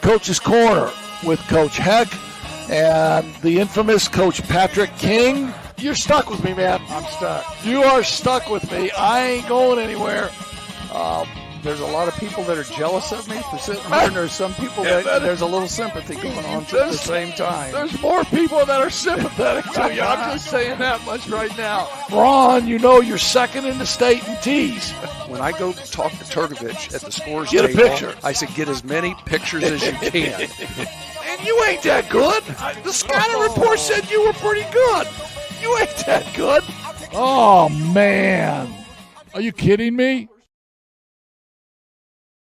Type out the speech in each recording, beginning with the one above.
Coach's Corner with Coach Heck and the infamous Coach Patrick King. You're stuck with me, man. I'm stuck. You are stuck with me. I ain't going anywhere. There's a lot of people that are jealous of me for sitting here, and there's some people that there's a little sympathy going on at the same time. There's more people that are sympathetic to you. I'm just saying that much right now. Ron, you know you're second in the state in tees. When I go talk to Turgovich at the scores Get a table, picture. I said, get as many pictures as you can. And you ain't that good. The scouting report said you were pretty good. You ain't that good. Oh, man. Are you kidding me?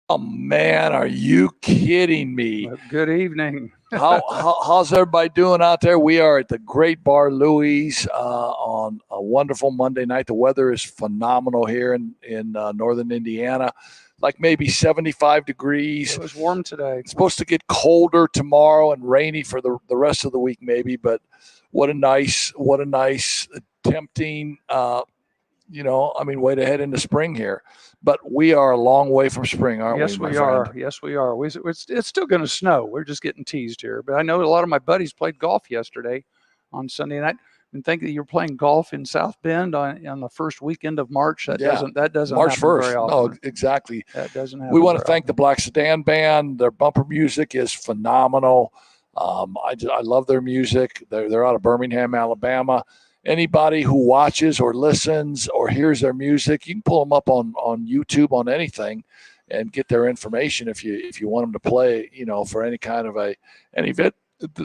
Oh, man, are you kidding me? Good evening. How's everybody doing out there? We are at the Great Bar Louie's on a wonderful Monday night. The weather is phenomenal here in northern Indiana, like maybe 75 degrees. It was warm today. It's supposed to get colder tomorrow and rainy for the rest of the week maybe, but what a nice tempting, way to head into spring here. But we are a long way from spring, aren't we? Yes, we are. Yes, we are. It's still going to snow. We're just getting teased here. But I know a lot of my buddies played golf yesterday on Sunday night. And think that you're playing golf in South Bend on the first weekend of March. That doesn't March happen 1st. very often. No, exactly. That doesn't happen. We want to thank the Black Sedan Band. Their bumper music is phenomenal. I love their music. They're out of Birmingham, Alabama. Anybody who watches or listens or hears their music, you can pull them up on YouTube on anything and get their information if you want them to play, for any kind of any event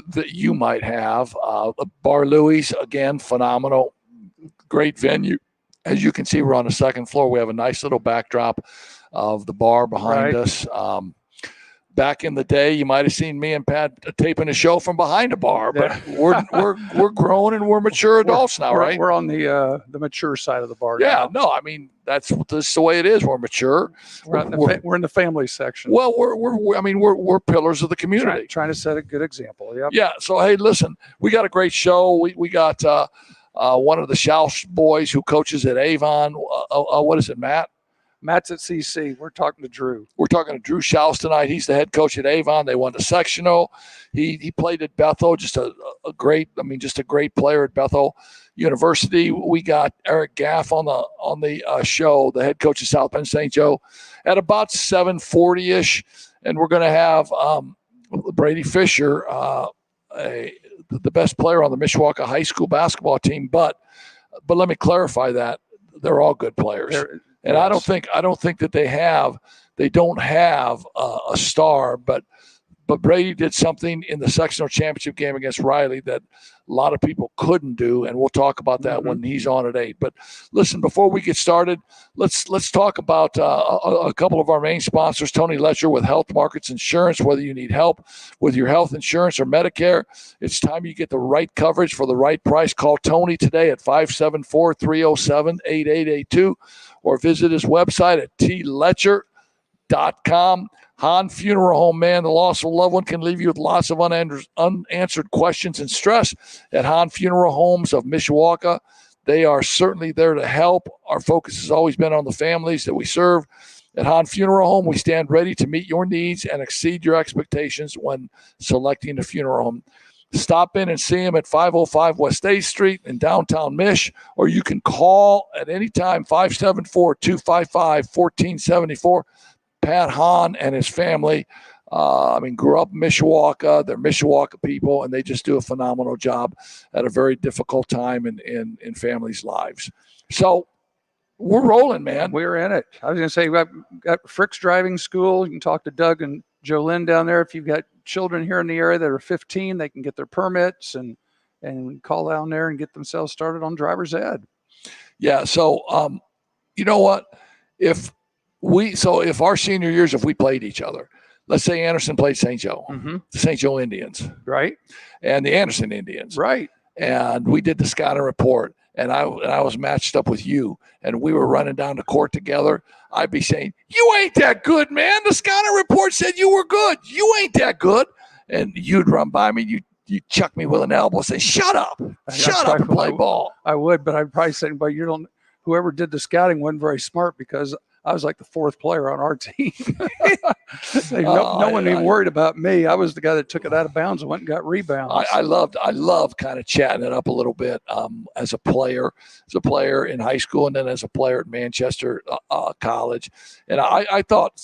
that you might have. Bar Louie's, again, phenomenal, great venue. As you can see, we're on the second floor. We have a nice little backdrop of the bar behind us. Back in the day, you might have seen me and Pat taping a show from behind a bar, but we're grown and we're mature adults now, right? We're on the mature side of the bar. Yeah, now. no, I mean that's the way it is. We're mature. We're in the family section. Well, we're pillars of the community. Trying to set a good example. Yep. Yeah. So hey, listen, we got a great show. We got one of the Schauss boys who coaches at Avon. What is it, Matt? Matt's at CC. We're talking to Drew. We're talking to Drew Schauss tonight. He's the head coach at Avon. They won the sectional. He played at Bethel. Just a great player at Bethel University. We got Eric Gaff on the show, the head coach of South Bend St. Joe, at about 7:40ish, and we're going to have Brady Fisher, the best player on the Mishawaka High School basketball team. But let me clarify that they're all good players. And yes. I don't think that they don't have a star, but Brady did something in the sectional championship game against Riley that a lot of people couldn't do, and we'll talk about that when he's on at 8. But listen, before we get started, let's talk about a couple of our main sponsors. Tony Letcher with Health Markets Insurance. Whether you need help with your health insurance or Medicare, it's time you get the right coverage for the right price. Call Tony today at 574-307-8882 or visit his website at tletcher.com. Hahn Funeral Home, man, the loss of a loved one can leave you with lots of unanswered questions and stress. At Hahn Funeral Homes of Mishawaka, they are certainly there to help. Our focus has always been on the families that we serve. At Hahn Funeral Home, we stand ready to meet your needs and exceed your expectations when selecting a funeral home. Stop in and see them at 505 West 8th Street in downtown Mish, or you can call at any time, 574-255-1474. Pat Hahn and his family, grew up in Mishawaka. They're Mishawaka people, and they just do a phenomenal job at a very difficult time in families' lives. So we're rolling, man. We're in it. I was going to say, we've got Frick's Driving School. You can talk to Doug and Jolynn down there. If you've got children here in the area that are 15, they can get their permits and call down there and get themselves started on driver's ed. Yeah. So, you know what? If our senior years, if we played each other, let's say Anderson played St. Joe, the St. Joe Indians, right, and the Anderson Indians, right, and we did the scouting report, and I was matched up with you, and we were running down the court together, I'd be saying, "You ain't that good, man. The scouting report said you were good. You ain't that good," and you'd run by me, you chuck me with an elbow, say, "Shut up, shut up, and play ball." I would, but I'd probably say, "But you don't." Whoever did the scouting wasn't very smart because I was like the fourth player on our team. No one even worried about me. I was the guy that took it out of bounds and went and got rebounds. I love kind of chatting it up a little bit as a player in high school, and then as a player at Manchester College. And I thought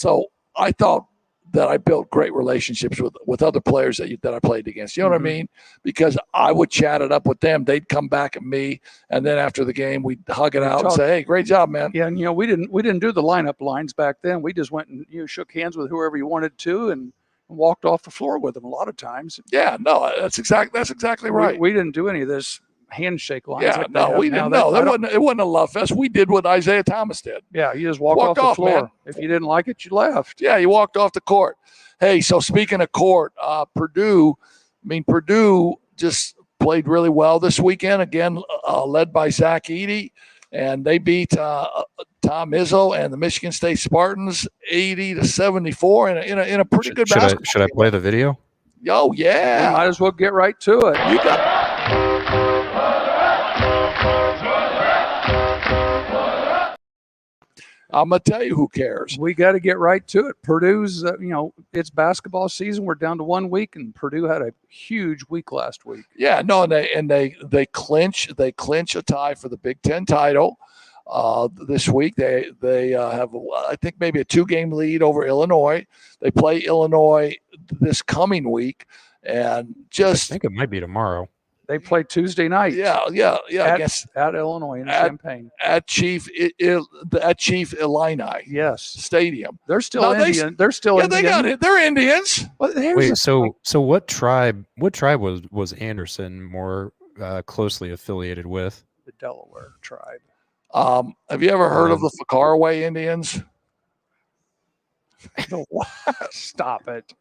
that I built great relationships with other players that I played against. You know what I mean? Because I would chat it up with them. They'd come back at me, and then after the game, we'd hug it out and say, "Hey, great job, man." Yeah, and we didn't do the lineup lines back then. We just went and shook hands with whoever you wanted to, and walked off the floor with them a lot of times. Yeah, no, that's exactly right. We didn't do any of this handshake lines. Yeah, no, we didn't. No, it wasn't a love fest. We did what Isaiah Thomas did. Yeah, you just walked off the floor. Man. If you didn't like it, you left. Yeah, you walked off the court. Hey, so speaking of court, Purdue just played really well this weekend. Again, led by Zach Edey, and they beat Tom Izzo and the Michigan State Spartans 80-74 in a pretty good basketball. Should I play the video? Oh yeah, might as well get right to it. You got. I'm going to tell you who cares. We got to get right to it. Purdue's, it's basketball season. We're down to 1 week, and Purdue had a huge week last week. Yeah, no, and they clinch a tie for the Big Ten title this week. They have, I think, maybe a 2-game lead over Illinois. They play Illinois this coming week, and I think it might be tomorrow. They play Tuesday night. Yeah. At Illinois in Champaign. At Chief Illini. Yes. Stadium. They're still Indian. They're still Indian. They got it. They're Indians. Well, wait, so what tribe was Anderson more closely affiliated with? The Delaware tribe. Have you ever heard of the Fakarway Indians? Stop it.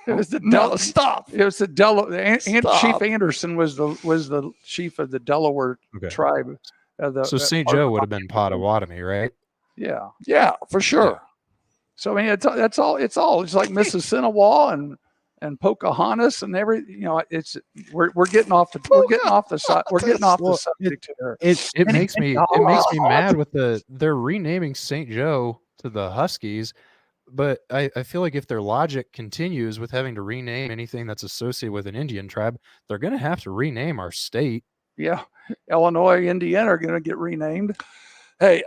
It was stop. It was the Delaware. Chief Anderson was the chief of the Delaware tribe. So St. Joe would have been Potawatomi, right? Yeah, for sure. Yeah. So I mean, it's all. It's like Mississinawa and Pocahontas and we're getting off the subject here. It makes me mad with they're renaming St. Joe to the Huskies. But I feel like if their logic continues with having to rename anything that's associated with an Indian tribe, they're going to have to rename our state. Yeah. Illinois, Indiana are going to get renamed. Hey,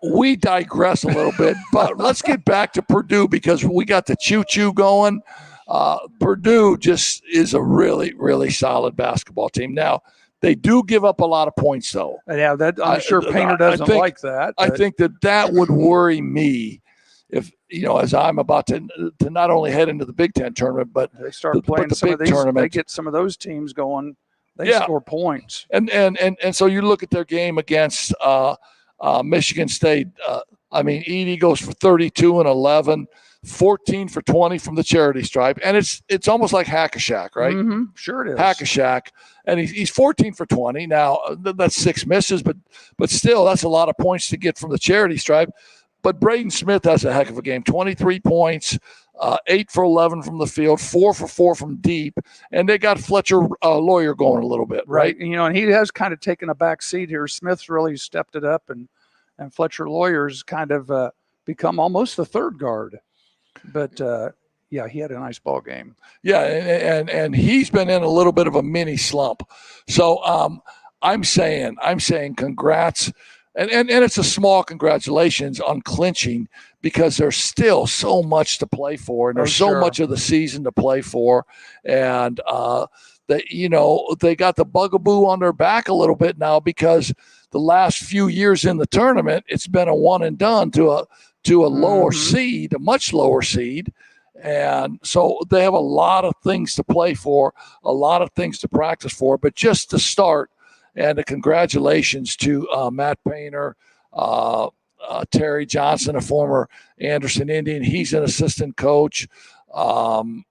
we digress a little bit, but let's get back to Purdue because we got the choo-choo going. Purdue just is a really, really solid basketball team. Now, they do give up a lot of points, though. Yeah, I'm sure Painter doesn't like that. I think that would worry me. If as I'm about to not only head into the Big Ten tournament, but they start playing some of these tournaments, they get some of those teams going. They score points, and so you look at their game against Michigan State. Edey goes for 32 and 11, 14 for 20 from the charity stripe, and it's almost like hack-a-shack, right? Mm-hmm. Sure it is. Hack-a-shack, and he's 14 for 20. Now that's 6 misses, but still that's a lot of points to get from the charity stripe. But Braden Smith has a heck of a game, 23 points, 8 for 11 from the field, 4 for 4 from deep. And they got Fletcher Lawyer going a little bit, right? And he has kind of taken a back seat here. Smith's really stepped it up, and Fletcher Lawyer's kind of become almost the third guard. But, he had a nice ball game. Yeah, and he's been in a little bit of a mini slump. So I'm saying congrats. And it's a small congratulations on clinching because there's still so much to play for, and there's so much of the season to play for, and they got the bugaboo on their back a little bit now because the last few years in the tournament it's been a one and done to a lower seed, a much lower seed, and so they have a lot of things to play for, a lot of things to practice for, but just to start. And congratulations to Matt Painter, Terry Johnson, a former Anderson Indian. He's an assistant coach. Paul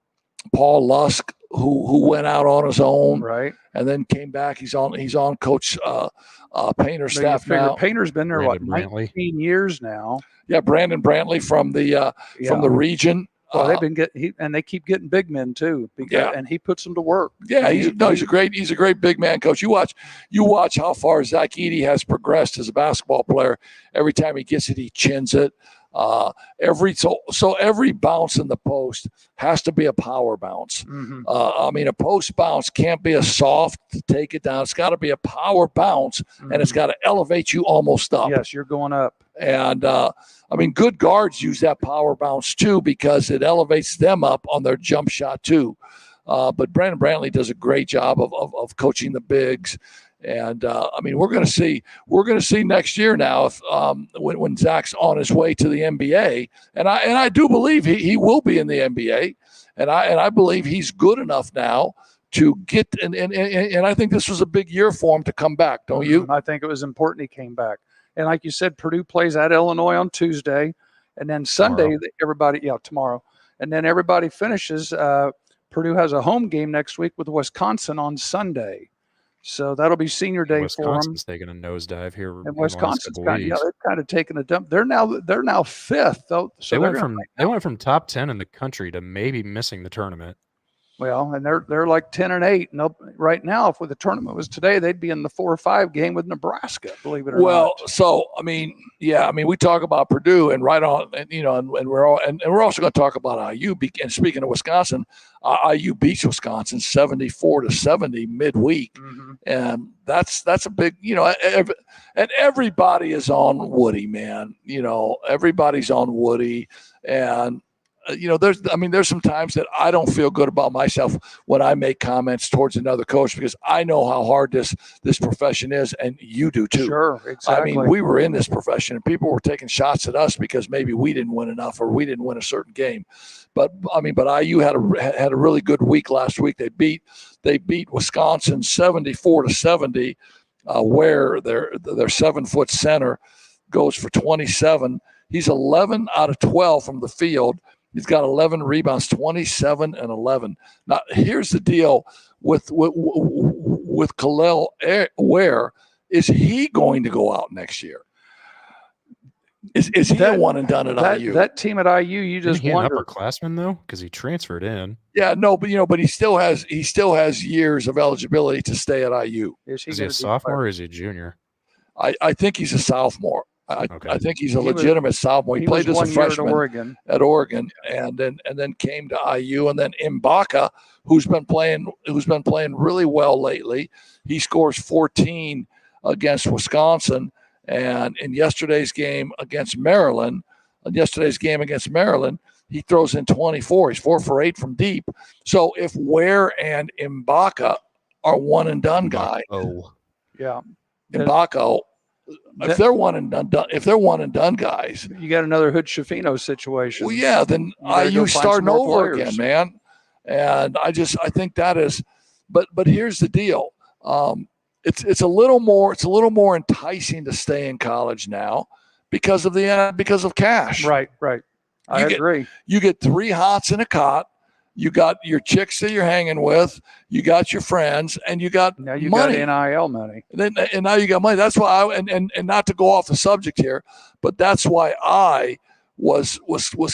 Lusk, who went out on his own, right, and then came back. He's on Coach Painter's staff now. Painter's been there 19 years now. Yeah, Brandon Brantley from the region. Well, they've been and they keep getting big men too, and he puts them to work. Yeah, he's a great big man coach. You watch how far Zach Edey has progressed as a basketball player. Every time he gets it, he chins it. Every bounce in the post has to be a power bounce. Mm-hmm. A post bounce can't be a soft take it down. It's got to be a power bounce, and it's got to elevate you almost up. Yes, you're going up. And good guards use that power bounce too because it elevates them up on their jump shot too. But Brandon Brantley does a great job of coaching the bigs. And we're going to see next year now if when Zach's on his way to the NBA, and I do believe he will be in the NBA, and I believe he's good enough now to get and I think this was a big year for him to come back, don't you? I think it was important he came back. And like you said, Purdue plays at Illinois on Tuesday, and then Sunday tomorrow, and then everybody finishes. Purdue has a home game next week with Wisconsin on Sunday. So that'll be senior day for them. Wisconsin's taking a nosedive here. And Wisconsin's they've kind of taken a dump. They're now fifth though. So they went from top 10 in the country to maybe missing the tournament. Well, and they're like 10-8. And right now, if the tournament was today, they'd be in the 4 or 5 game with Nebraska. Believe it or not. Well, so we talk about Purdue and right on, and we're also going to talk about IU. And speaking of Wisconsin, IU beats Wisconsin 74-70 midweek, and that's a big, and everybody is on Woody, man. Everybody's on Woody, and. There's some times that I don't feel good about myself when I make comments towards another coach because I know how hard this profession is, and you do too. Sure, exactly. We were in this profession, and people were taking shots at us because maybe we didn't win enough or we didn't win a certain game. But IU had a really good week last week. They beat Wisconsin 74-70, where their 7-foot center goes for 27. He's 11 out of 12 from the field. He's got 11 rebounds, 27 and 11. Now, here's the deal with Khalil Ware. Is he going to go out next year? Is he a one and done at IU? That team at IU, you just wonder. An upperclassman though, because he transferred in. Yeah, no, but he still has years of eligibility to stay at IU. Is he a sophomore or is he a junior? I think he's a sophomore. I think he's a legitimate sophomore. He played as a freshman at Oregon, and then came to IU, and then Mbaka, who's been playing really well lately. He scores 14 against Wisconsin, and in yesterday's game against Maryland, he throws in 24. He's 4 for 8 from deep. So if Ware and Mbaka are one and done guy, Mbaka. If they're one and done guys, you got another Hood Schifino situation. Well, yeah, then IU starting over again, man. And I think that is, but here's the deal. It's a little more enticing to stay in college now because of cash. Right. I agree. You get 3 hots in a cot. You got your chicks that you're hanging with. You got your friends, and you got money. Got NIL money. And now you got money. That's why and not to go off the subject here, but that's why I was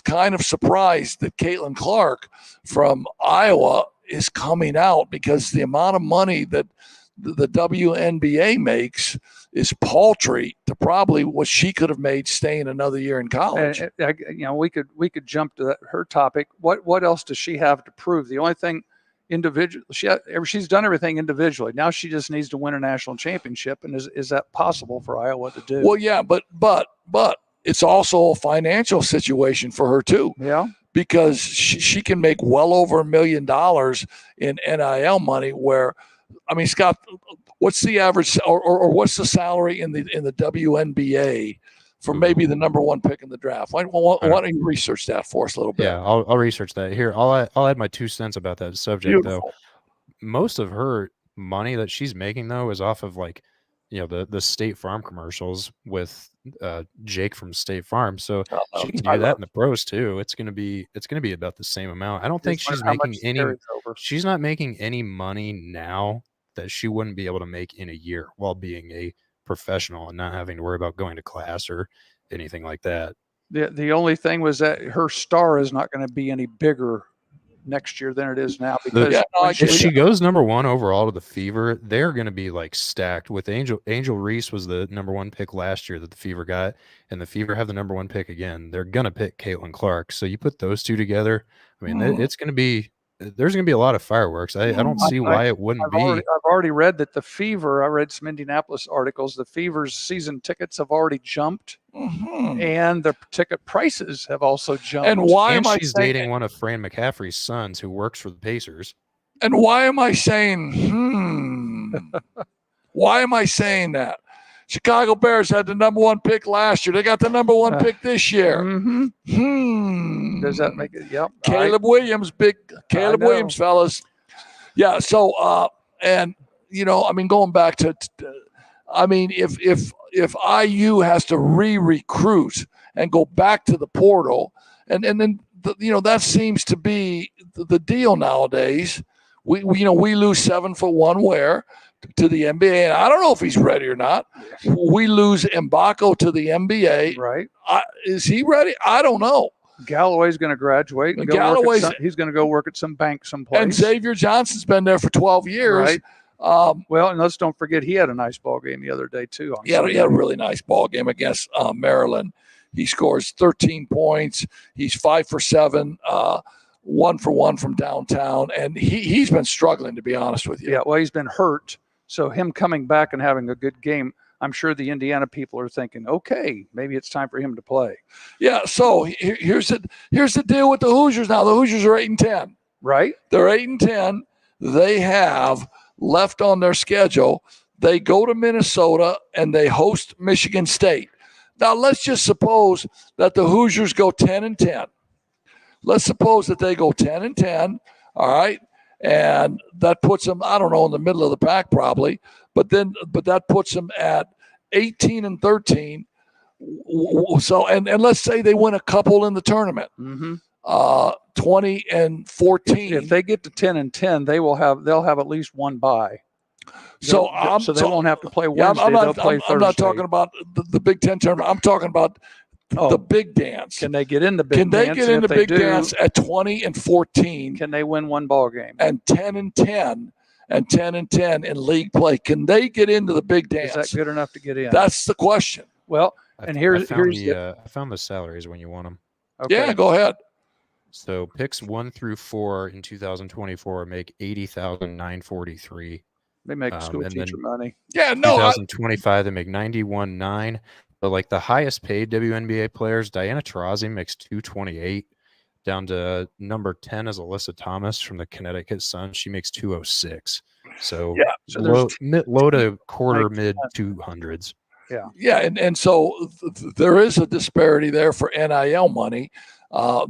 kind of surprised that Caitlin Clark from Iowa is coming out because the amount of money that the WNBA makes is paltry to probably what she could have made staying another year in college. We could jump to her topic. What else does she have to prove? The only thing individual she's done everything individually. Now she just needs to win a national championship. And is that possible for Iowa to do? Well, yeah, but it's also a financial situation for her too. Yeah. Because she can make well over $1 million in NIL money where, Scott, what's the average or what's the salary in the WNBA for maybe the number 1 pick in the draft? Why don't you research that for us a little bit? Yeah, I'll research that. Here, I'll add my 2 cents about that subject. Beautiful. Though. Most of her money that she's making though is off of the State Farm commercials with Jake from State Farm. So she can do that in the pros too. It's gonna be about the same amount. I don't think she's making any. She's not making any money now that she wouldn't be able to make in a year while being a professional and not having to worry about going to class or anything like that. The only thing was that her star is not going to be any bigger next year than it is now, because if she goes number 1 overall to the Fever, they're going to be like stacked with Angel Reese was the number 1 pick last year that the Fever got, and the Fever have the number 1 pick again. They're going to pick Caitlin Clark. So you put those two together. I mean, it's going to be, there's going to be a lot of fireworks. I don't see why it wouldn't be. I've already read that the Fever, I read some Indianapolis articles, the Fever's season tickets have already jumped. And the ticket prices have also jumped. And she's dating one of Fran McCaffrey's sons who works for the Pacers. And why am I saying, why am I saying that? Chicago Bears had the number 1 pick last year. They got the number 1 pick this year. Does that make it? Yep. Caleb Williams, Williams, fellas. Yeah. So, and I mean, going back to, I mean, if IU has to re-recruit and go back to the portal, and then that seems to be the deal nowadays. We lose 7'1" Ware to the NBA, and I don't know if he's ready or not. We lose Mbako to the NBA. Right? Is he ready? I don't know. Galloway's going to graduate. And he's going to go work at some bank someplace. And Xavier Johnson's been there for 12 years. Right. Well, and let's don't forget he had a nice ball game the other day too. He had a really nice ball game against Maryland. He scores 13 points. He's 5 for 7, 1 for 1 from downtown, and he's been struggling, to be honest with you. Yeah, well, he's been hurt, so him coming back and having a good game, I'm sure the Indiana people are thinking, okay, maybe it's time for him to play. Yeah. So here's the deal with the Hoosiers now. The Hoosiers are 8-10. Right. They're 8-10. They have left on their schedule. They go to Minnesota and they host Michigan State. Now, let's just suppose that the Hoosiers go 10-10. Let's suppose that they go 10-10, all right? And that puts them, I don't know, in the middle of the pack probably, but that puts them at 18-13. So, and let's say they win a couple in the tournament. 20-14. If they get to 10-10, they'll have at least one bye. So they won't have to play Wednesday. They'll play Thursday. I'm not talking about the Big Ten tournament. I'm talking about the big dance. Can they get in the big dance? Can they get in the big dance at 20-14? Can they win one ball game? And 10-10 and 10-10 in league play. Can they get into the big dance? Is that good enough to get in? That's the question. Well, I found the salaries when you want them. Okay. Yeah, go ahead. So picks 1 through 4 in 2024 make $80,943. They make school teacher money. Yeah, no. 2025 they make $91,900. But like the highest paid WNBA players, Diana Taurasi makes $228. Down to number 10 is Alyssa Thomas from the Connecticut Sun. She makes $206. So low to quarter mid 200s. Yeah. Yeah, and so there is a disparity there for NIL money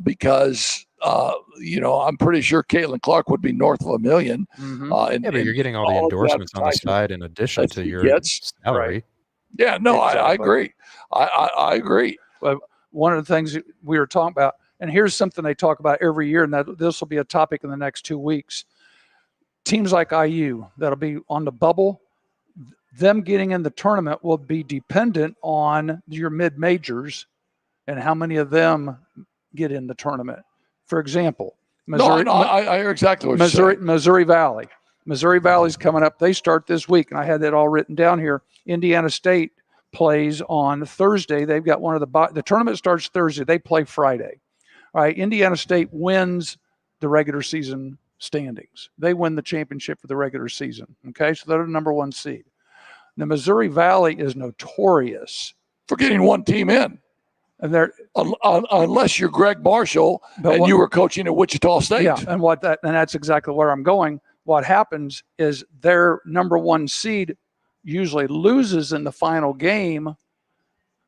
because I'm pretty sure Caitlin Clark would be north of $1 million. But you're getting all the endorsements on the side in addition to your salary. Right. Yeah, no, exactly. I agree. I agree. Well, one of the things we were talking about, and here's something they talk about every year, and that this will be a topic in the next 2 weeks. Teams like IU that'll be on the bubble, them getting in the tournament will be dependent on your mid-majors and how many of them get in the tournament. For example, Missouri, I hear exactly what you're saying. Missouri Valley. Missouri Valley's coming up. They start this week, and I had that all written down here. Indiana State plays on Thursday. They've got one of the tournament starts Thursday. They play Friday. All right, Indiana State wins the regular season standings. They win the championship for the regular season. Okay, so they're the number 1 seed. The Missouri Valley is notorious for getting one team in. And they're unless you're Greg Marshall and you were coaching at Wichita State. Yeah, and that's exactly where I'm going. What happens is their number 1 seed usually loses in the final game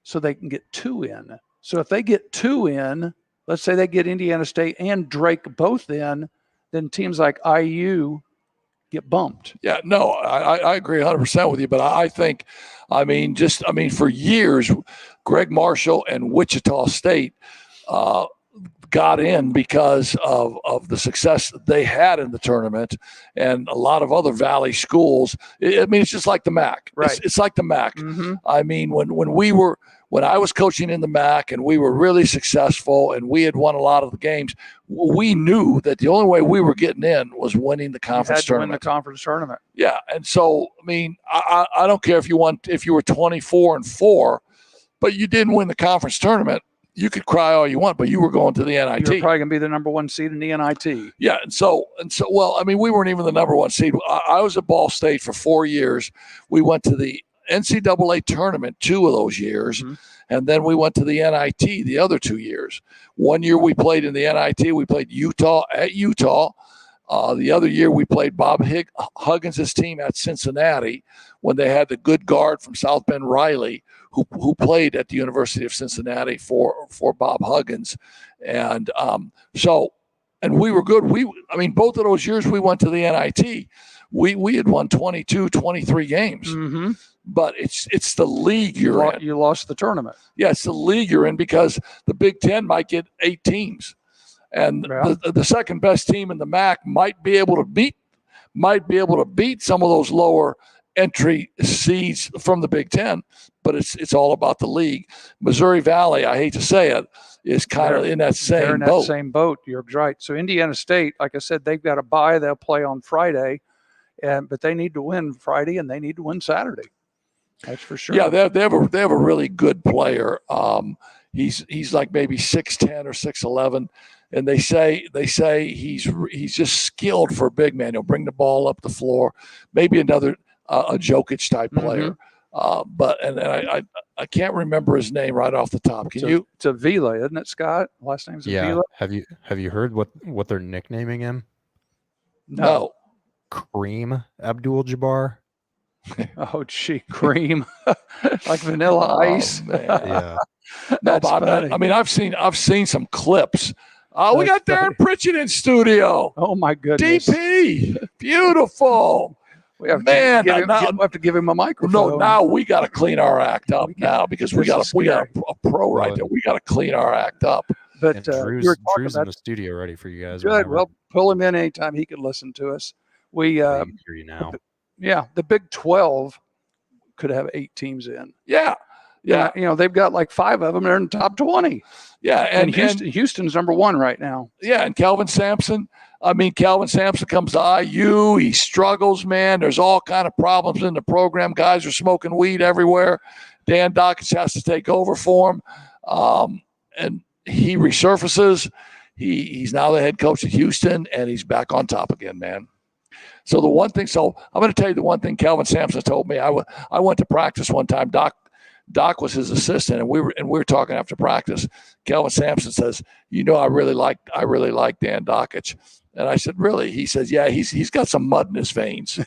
so they can get 2 in. So if they get 2 in, let's say they get Indiana State and Drake both in, then teams like IU get bumped. Yeah, no, I agree 100% with you. But I think, for years, Greg Marshall and Wichita State got in because of the success they had in the tournament, and a lot of other Valley schools. It's just like the MAC. Right. It's like the MAC. Mm-hmm. I mean, when we were when I was coaching in the MAC and we were really successful and we had won a lot of the games, we knew that the only way we were getting in was winning the conference tournament. Win the conference tournament. Yeah, and so I mean, I don't care if you were 24-4, but you didn't win the conference tournament. You could cry all you want, but you were going to the NIT. You were probably going to be the number 1 seed in the NIT. Yeah, and so, well, I mean, we weren't even the number 1 seed. I was at Ball State for 4 years. We went to the NCAA tournament 2 of those years, and then we went to the NIT the other 2 years. 1 year we played in the NIT. We played Utah at Utah. The other year we played Bob Huggins' team at Cincinnati when they had the good guard from South Bend, Riley, who played at the University of Cincinnati for Bob Huggins. And and we were good. I mean, both of those years we went to the NIT. We had won 22, 23 games. But it's the league you're in. You lost the tournament. Yeah, it's the league you're in because the Big Ten might get 8 teams. And the second best team in the MAC might be able to beat some of those lower entry seeds from the Big Ten, but it's all about the league. Missouri Valley, I hate to say it, is kind of in that same boat. That same boat. You're right. So Indiana State, like I said, they've got a bye. They'll play on Friday, but they need to win Friday and they need to win Saturday. That's for sure. Yeah, they have a really good player. He's like maybe 6'10" or 6'11". And they say he's just skilled for a big man. He'll bring the ball up the floor. Maybe another a Jokic type player. But I can't remember his name right off the top. Can you? It's Avila, isn't it, Scott? Last name's Avila. Have you heard what they're nicknaming him? No. Kareem Abdul-Jabbar. Oh, gee, cream. Like Vanilla Ice. Man. Yeah. No, but I mean, I've seen some clips. We got Darin Pritchett in studio. Oh my goodness. DP. Beautiful. We have to give him a microphone. No, now we got to clean our act up now because we got a pro right there. We got to clean our act up. But Drew's in the studio ready for you guys. Good. Well, pull him in anytime he can listen to us. We hear you now. The Big 12 could have 8 teams in. Yeah. Yeah. You know, they've got like 5 of them. They're in the top 20. Yeah. And Houston's number 1 right now. Yeah. And Calvin Sampson comes to IU. He struggles, man. There's all kind of problems in the program. Guys are smoking weed everywhere. Dan Dockich has to take over for him. And he resurfaces. He's now the head coach at Houston, and he's back on top again, man. So I'm going to tell you the one thing Calvin Sampson told me. I went to practice one time. Doc was his assistant, and we were talking after practice. Calvin Sampson says, I really like Dan Dockich. And I said, really? He says, yeah, he's got some mud in his veins.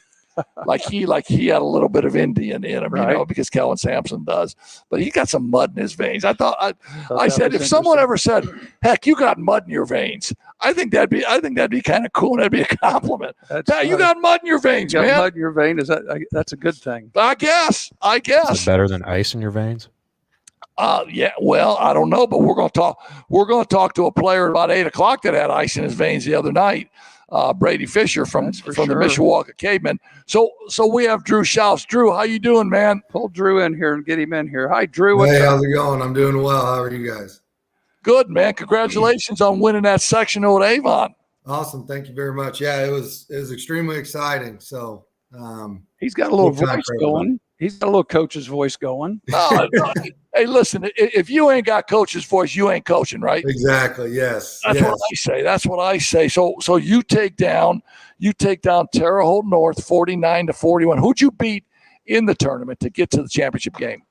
like he had a little bit of Indian in him, right. Because Calvin Sampson does. But he got some mud in his veins. I said, if someone ever said, heck, you got mud in your veins, I think that'd be kind of cool. And that'd be a compliment. You got mud in your veins, man. Mud in your vein, that's a good thing. I guess. Is it better than ice in your veins? Yeah. Well, I don't know, but we're going to talk to a player about 8:00 that had ice in his veins the other night. Brady Fisher from the Mishawaka Cavemen. So we have Drew Schauss. Drew, how you doing, man? Pull Drew in here and get him in here. Hi, Drew. Hey, how's it going? I'm doing well. How are you guys? Good, man. Congratulations on winning that sectional at Avon. Awesome. Thank you very much. Yeah, it was extremely exciting. So he's got a little voice going. He's got a little coach's voice going. Hey, listen, if you ain't got coach's voice, you ain't coaching, right? Exactly. Yes. That's what I say. So you take down Terre Haute North 49-41. Who'd you beat in the tournament to get to the championship game?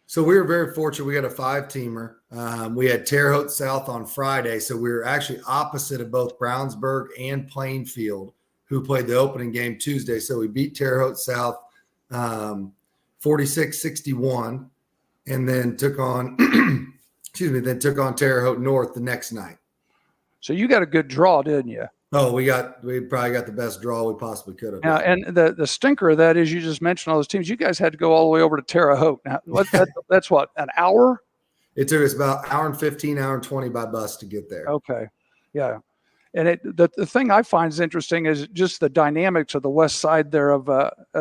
So we were very fortunate. We got a 5-teamer. We had Terre Haute South on Friday. So we were actually opposite of both Brownsburg and Plainfield, who played the opening game Tuesday. So we beat Terre Haute South 46-61, and then took on Terre Haute North the next night. So you got a good draw, didn't you? Oh, we probably got the best draw we possibly could have. Now, and the stinker of that is you just mentioned all those teams. You guys had to go all the way over to Terre Haute. Now, that's what, an hour? It took us about an hour and 15, hour and 20 by bus to get there. Okay, yeah. And the thing I find is interesting is just the dynamics of the west side there of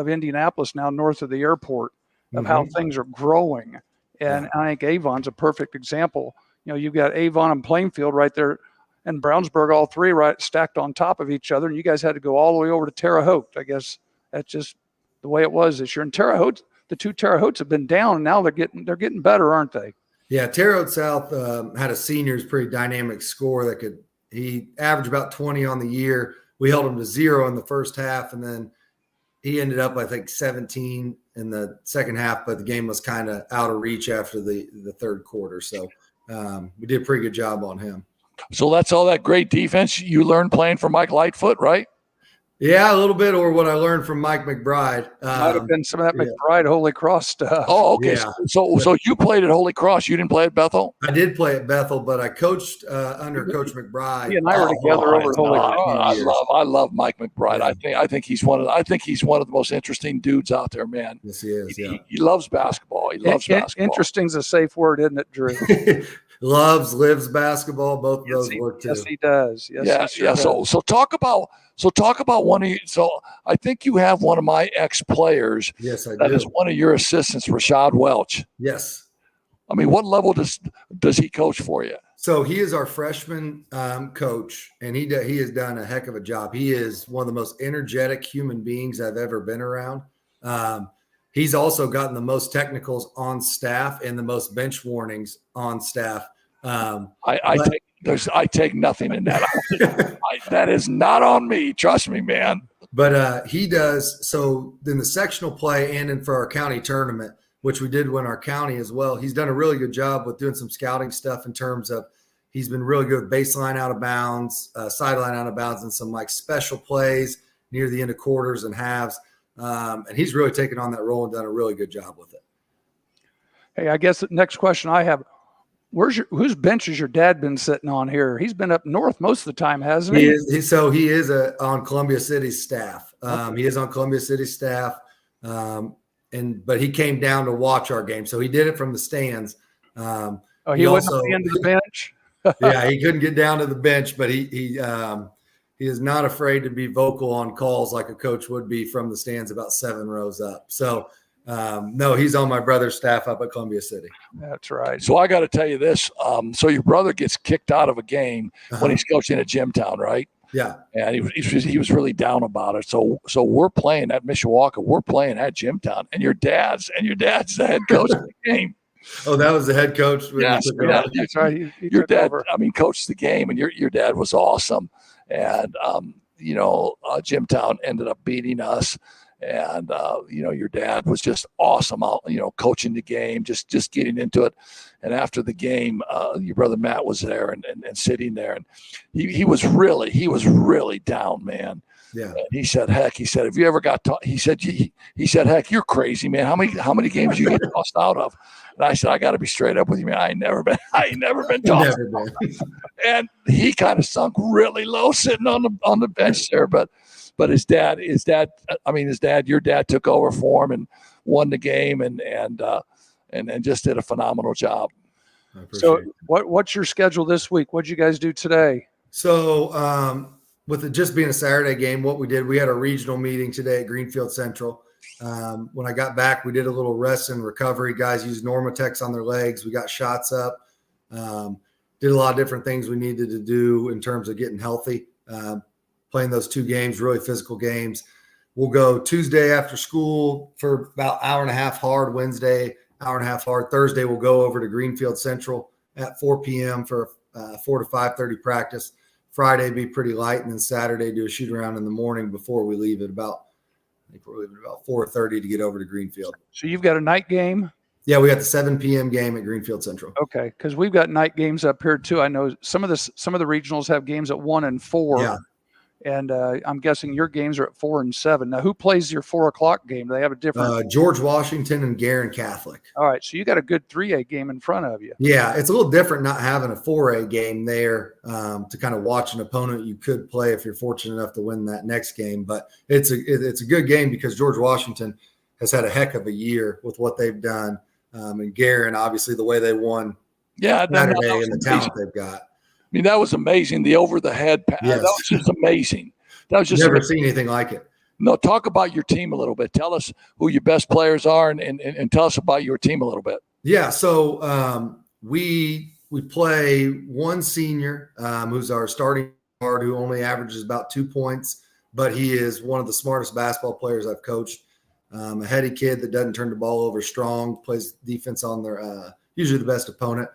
Indianapolis now north of the airport of how things are growing. And I think Avon's a perfect example. You've got Avon and Plainfield right there, and Brownsburg, all three right stacked on top of each other. And you guys had to go all the way over to Terre Haute. I guess that's just the way it was this year. And Terre Haute, the two Terre Hautes have been down, and now they're getting better, aren't they? Yeah, Terre Haute South had a senior's pretty dynamic score he averaged about 20 on the year. We held him to 0 in the first half, and then he ended up, I think, 17 in the second half, but the game was kind of out of reach after the third quarter. So we did a pretty good job on him. So that's all that great defense you learned playing for Mike Lightfoot, right? Yeah, a little bit, or what I learned from Mike McBride. Might have been some of that McBride Holy Cross stuff. Oh, okay. Yeah. So you played at Holy Cross. You didn't play at Bethel? I did play at Bethel, but I coached under Coach McBride. He and I were together over at Holy Cross. I love Mike McBride. Yeah. I think he's one of the most interesting dudes out there, man. Yes, he is. Yeah. He loves basketball. He loves basketball. Interesting's a safe word, isn't it, Drew? Lives basketball. Both of those work too. Yes, he does. Yes, yeah. So talk about one of you. So I think you have one of my ex-players. Yes, I do. That is one of your assistants, Rashad Welch. Yes. I mean, what level does he coach for you? So he is our freshman coach, and he has done a heck of a job. He is one of the most energetic human beings I've ever been around. He's also gotten the most technicals on staff and the most bench warnings on staff. I take nothing in that. That is not on me. Trust me, man. But he does. So in the sectional play and for our county tournament, which we did win our county as well, he's done a really good job with doing some scouting stuff in terms of he's been really good with baseline out of bounds, sideline out of bounds, and some like special plays near the end of quarters and halves. And he's really taken on that role and done a really good job with it. Hey, I guess the next question I have, whose bench has your dad been sitting on here? He's been up north most of the time, hasn't he? He is on Columbia City's staff. He is on Columbia City's staff. But he came down to watch our game. So he did it from the stands. He wasn't at the end of the bench? Yeah, he couldn't get down to the bench, but he is not afraid to be vocal on calls like a coach would be from the stands about 7 rows up. So, no, he's on my brother's staff up at Columbia City. That's right. So I got to tell you this. So your brother gets kicked out of a game when he's coaching at Jimtown, right? Yeah. And he was really down about it. So we're playing at Mishawaka. We're playing at Jimtown, and your dad's the head coach of the game. Oh, that was the head coach. Yeah, that's right. Your dad, coached the game, and your dad was awesome. And Jimtown ended up beating us. And your dad was just awesome out, coaching the game, just getting into it. And after the game, your brother Matt was there and sitting there, and he was really down, man. Yeah. And he said, have you ever got taught? He said, heck, you're crazy, man. How many games you get tossed out of? And I said, I got to be straight up with you, man. I ain't never been tossed. And he kind of sunk really low sitting on the bench there, but his dad, your dad took over for him and won the game and just did a phenomenal job. So what's your schedule this week? What'd you guys do today? So with it just being a Saturday game, what we did, we had a regional meeting today at Greenfield Central. When I got back, we did a little rest and recovery. Guys used Normatex on their legs. We got shots up. Did a lot of different things we needed to do in terms of getting healthy. Playing those 2 games, really physical games. We'll go Tuesday after school for about hour and a half hard. Wednesday, hour and a half hard. Thursday, we'll go over to Greenfield Central at 4 p.m. for 4 to 5:30 practice. Friday be pretty light, and then Saturday do a shoot around in the morning before we leave at about 4:30 to get over to Greenfield. So you've got a night game? Yeah, we got the 7 p.m. game at Greenfield Central. Okay, because we've got night games up here too. I know some of the regionals have games at 1 and 4. Yeah. And I'm guessing your games are at 4 and 7. Now, who plays your 4 o'clock game? Do they have a different? George Washington and Garin Catholic. All right, so you got a good 3A game in front of you. Yeah, it's a little different not having a 4A game there to kind of watch an opponent you could play if you're fortunate enough to win that next game. But it's a good game because George Washington has had a heck of a year with what they've done, and Garin, obviously, the way they won Saturday and the talent they've got. I mean, that was amazing. The over-the-head pass. Yes. That was just amazing. That was just never seen anything like it. No, talk about your team a little bit. Tell us who your best players are and tell us about your team a little bit. Yeah. So we play one senior who's our starting guard who only averages about 2 points, but he is one of the smartest basketball players I've coached. A heady kid that doesn't turn the ball over, strong, plays defense on their usually the best opponent.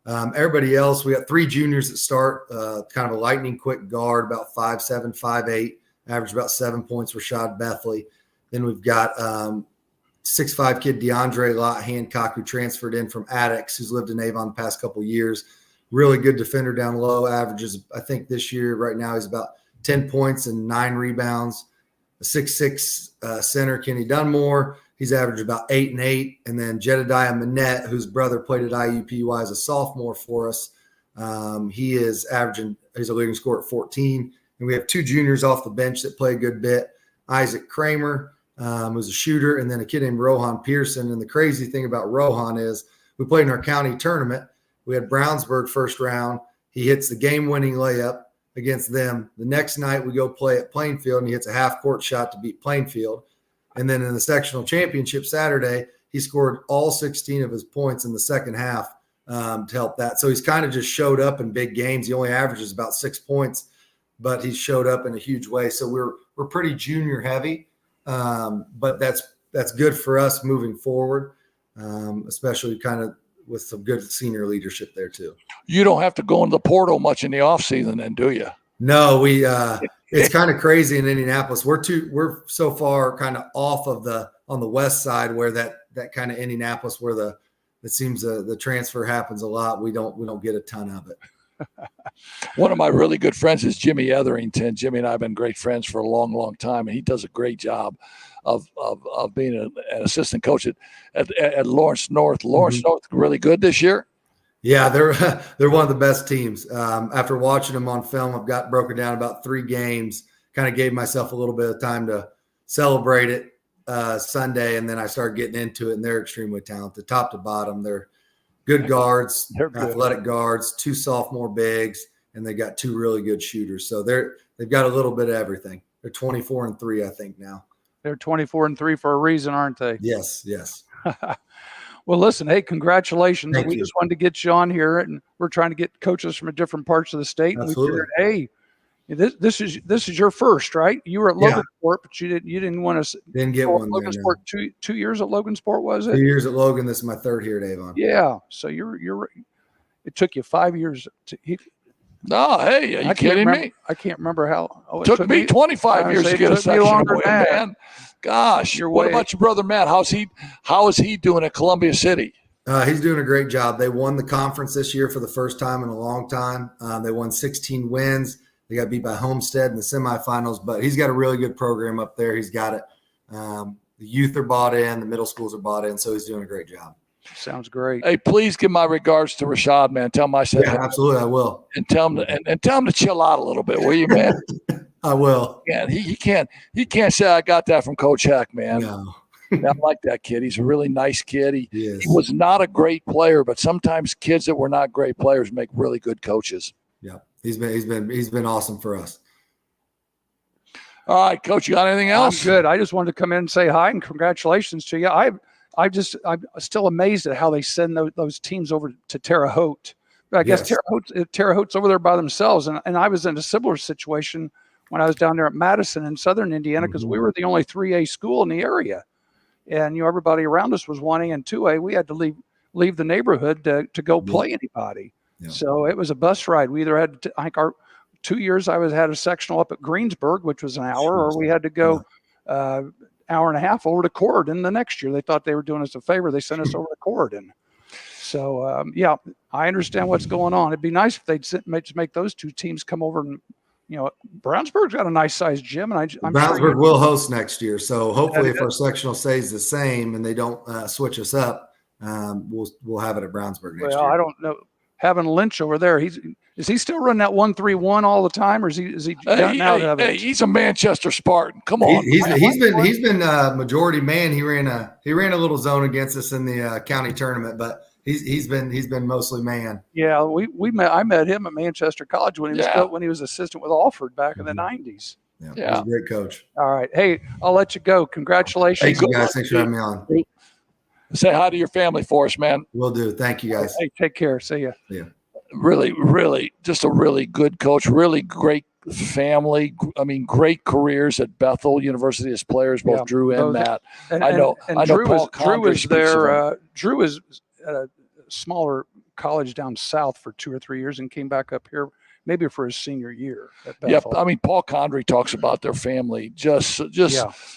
Everybody else, we got 3 juniors that start, kind of a lightning quick guard, about 5'7", 5'8", average about 7 points. Rashad Bethley. Then we've got 6'5" kid DeAndre Lott Hancock, who transferred in from Addix, who's lived in Avon the past couple of years. Really good defender down low, averages, I think this year right now he's about 10 points and 9 rebounds. A 6'6" center, Kenny Dunmore, he's averaged about 8 and 8. And then Jedediah Manette, whose brother played at IUPUI as a sophomore for us. He is averaging, he's a leading scorer at 14. And we have 2 juniors off the bench that play a good bit. Isaac Kramer, who's a shooter, and then a kid named Rohan Pearson. And the crazy thing about Rohan is we played in our county tournament. We had Brownsburg first round. He hits the game-winning layup against them. The next night we go play at Plainfield, and he hits a half-court shot to beat Plainfield. And then in the sectional championship Saturday, he scored all 16 of his points in the second half to help that. So he's kind of just showed up in big games. He only averages about 6 points, but he's showed up in a huge way. So we're pretty junior heavy, but that's good for us moving forward, especially kind of with some good senior leadership there too. You don't have to go into the portal much in the off season then, do you? No, it's kind of crazy in Indianapolis. We're so far kind of off of on the west side where that kind of Indianapolis where it seems the transfer happens a lot. We don't get a ton of it. One of my really good friends is Jimmy Etherington. Jimmy and I have been great friends for a long, long time, and he does a great job of being an assistant coach at Lawrence North. Lawrence North really good this year. Yeah, they're one of the best teams. After watching them on film, I've got broken down about 3 games. Kind of gave myself a little bit of time to celebrate it Sunday, and then I started getting into it. And they're extremely talented, top to bottom. They're good guards, athletic guards, 2 sophomore bigs, and they got 2 really good shooters. So they've got a little bit of everything. They're 24-3, I think now. They're 24-3 for a reason, aren't they? Yes. Well, listen, hey, congratulations. Thank we you. just wanted to get you on here, and we're trying to get coaches from different parts of the state. Absolutely. And we figured, hey, this is your first, right? You were at Logansport, but you didn't want to. Didn't get one. Logansport, no. 2 years at Logansport, was it? 2 years at Logan. This is my 3rd here at Avon. Yeah. So you're. It took you 5 years to. No, hey, are you kidding me? I can't remember how. It took me 25 years to get a section win, man. Gosh, what about your brother Matt? How is he doing at Columbia City? He's doing a great job. They won the conference this year for the first time in a long time. They won 16 wins. They got beat by Homestead in the semifinals, but he's got a really good program up there. He's got it. The youth are bought in, the middle schools are bought in, so he's doing a great job. Sounds great. Hey, please give my regards to Rashad, man. Tell him I said that. Absolutely, I will. And tell him to chill out a little bit, will you, man? I will. Yeah, he can't say I got that from Coach Heck, man. No. I like that kid. He's a really nice kid. He was not a great player, but sometimes kids that were not great players make really good coaches. Yeah, he's been awesome for us. All right, Coach, you got anything else? I'm good. I just wanted to come in and say hi and congratulations to you. I'm still amazed at how they send those teams over to Terre Haute. I guess Terre Haute's over there by themselves, and I was in a similar situation when I was down there at Madison in southern Indiana because we were the only 3A school in the area. And, everybody around us was 1A and 2A. We had to leave the neighborhood to go play anybody. Yeah. So it was a bus ride. We either had I think our 2 years I had a sectional up at Greensburg, which was an hour, or we had to go hour and a half over to Corridon the next year. They thought they were doing us a favor. They sent us over to Corridon. So, I understand what's going on. It'd be nice if they'd make those 2 teams come over and, Brownsburg's got a nice sized gym, and I'm Brownsburg will host next year. So hopefully, if our sectional stays the same and they don't switch us up, we'll have it at Brownsburg next year. I don't know. Having Lynch over there, is he still running that 1-3-1 all the time, or is he gotten out of it? Hey, he's a Manchester Spartan. Come on, he's been majority man. He ran a little zone against us in the county tournament, but he's been mostly man. Yeah, I met him at Manchester College when he was assistant with Alford back in the 90s. Yeah, he's a great coach. All right, hey, I'll let you go. Congratulations. Thank you guys. Thanks for having me on. Say hi to your family for us, man. Will do. Thank you, guys. Hey, take care. See ya. Yeah. Really, just a really good coach, really great family. I mean, great careers at Bethel University as players, both Drew and Matt. And, I know Drew Paul Drew Condrey was speaks of there. Drew was at a smaller college down south for 2 or 3 years and came back up here maybe for his senior year at Bethel. Yep. I mean, Paul Condrey talks about their family just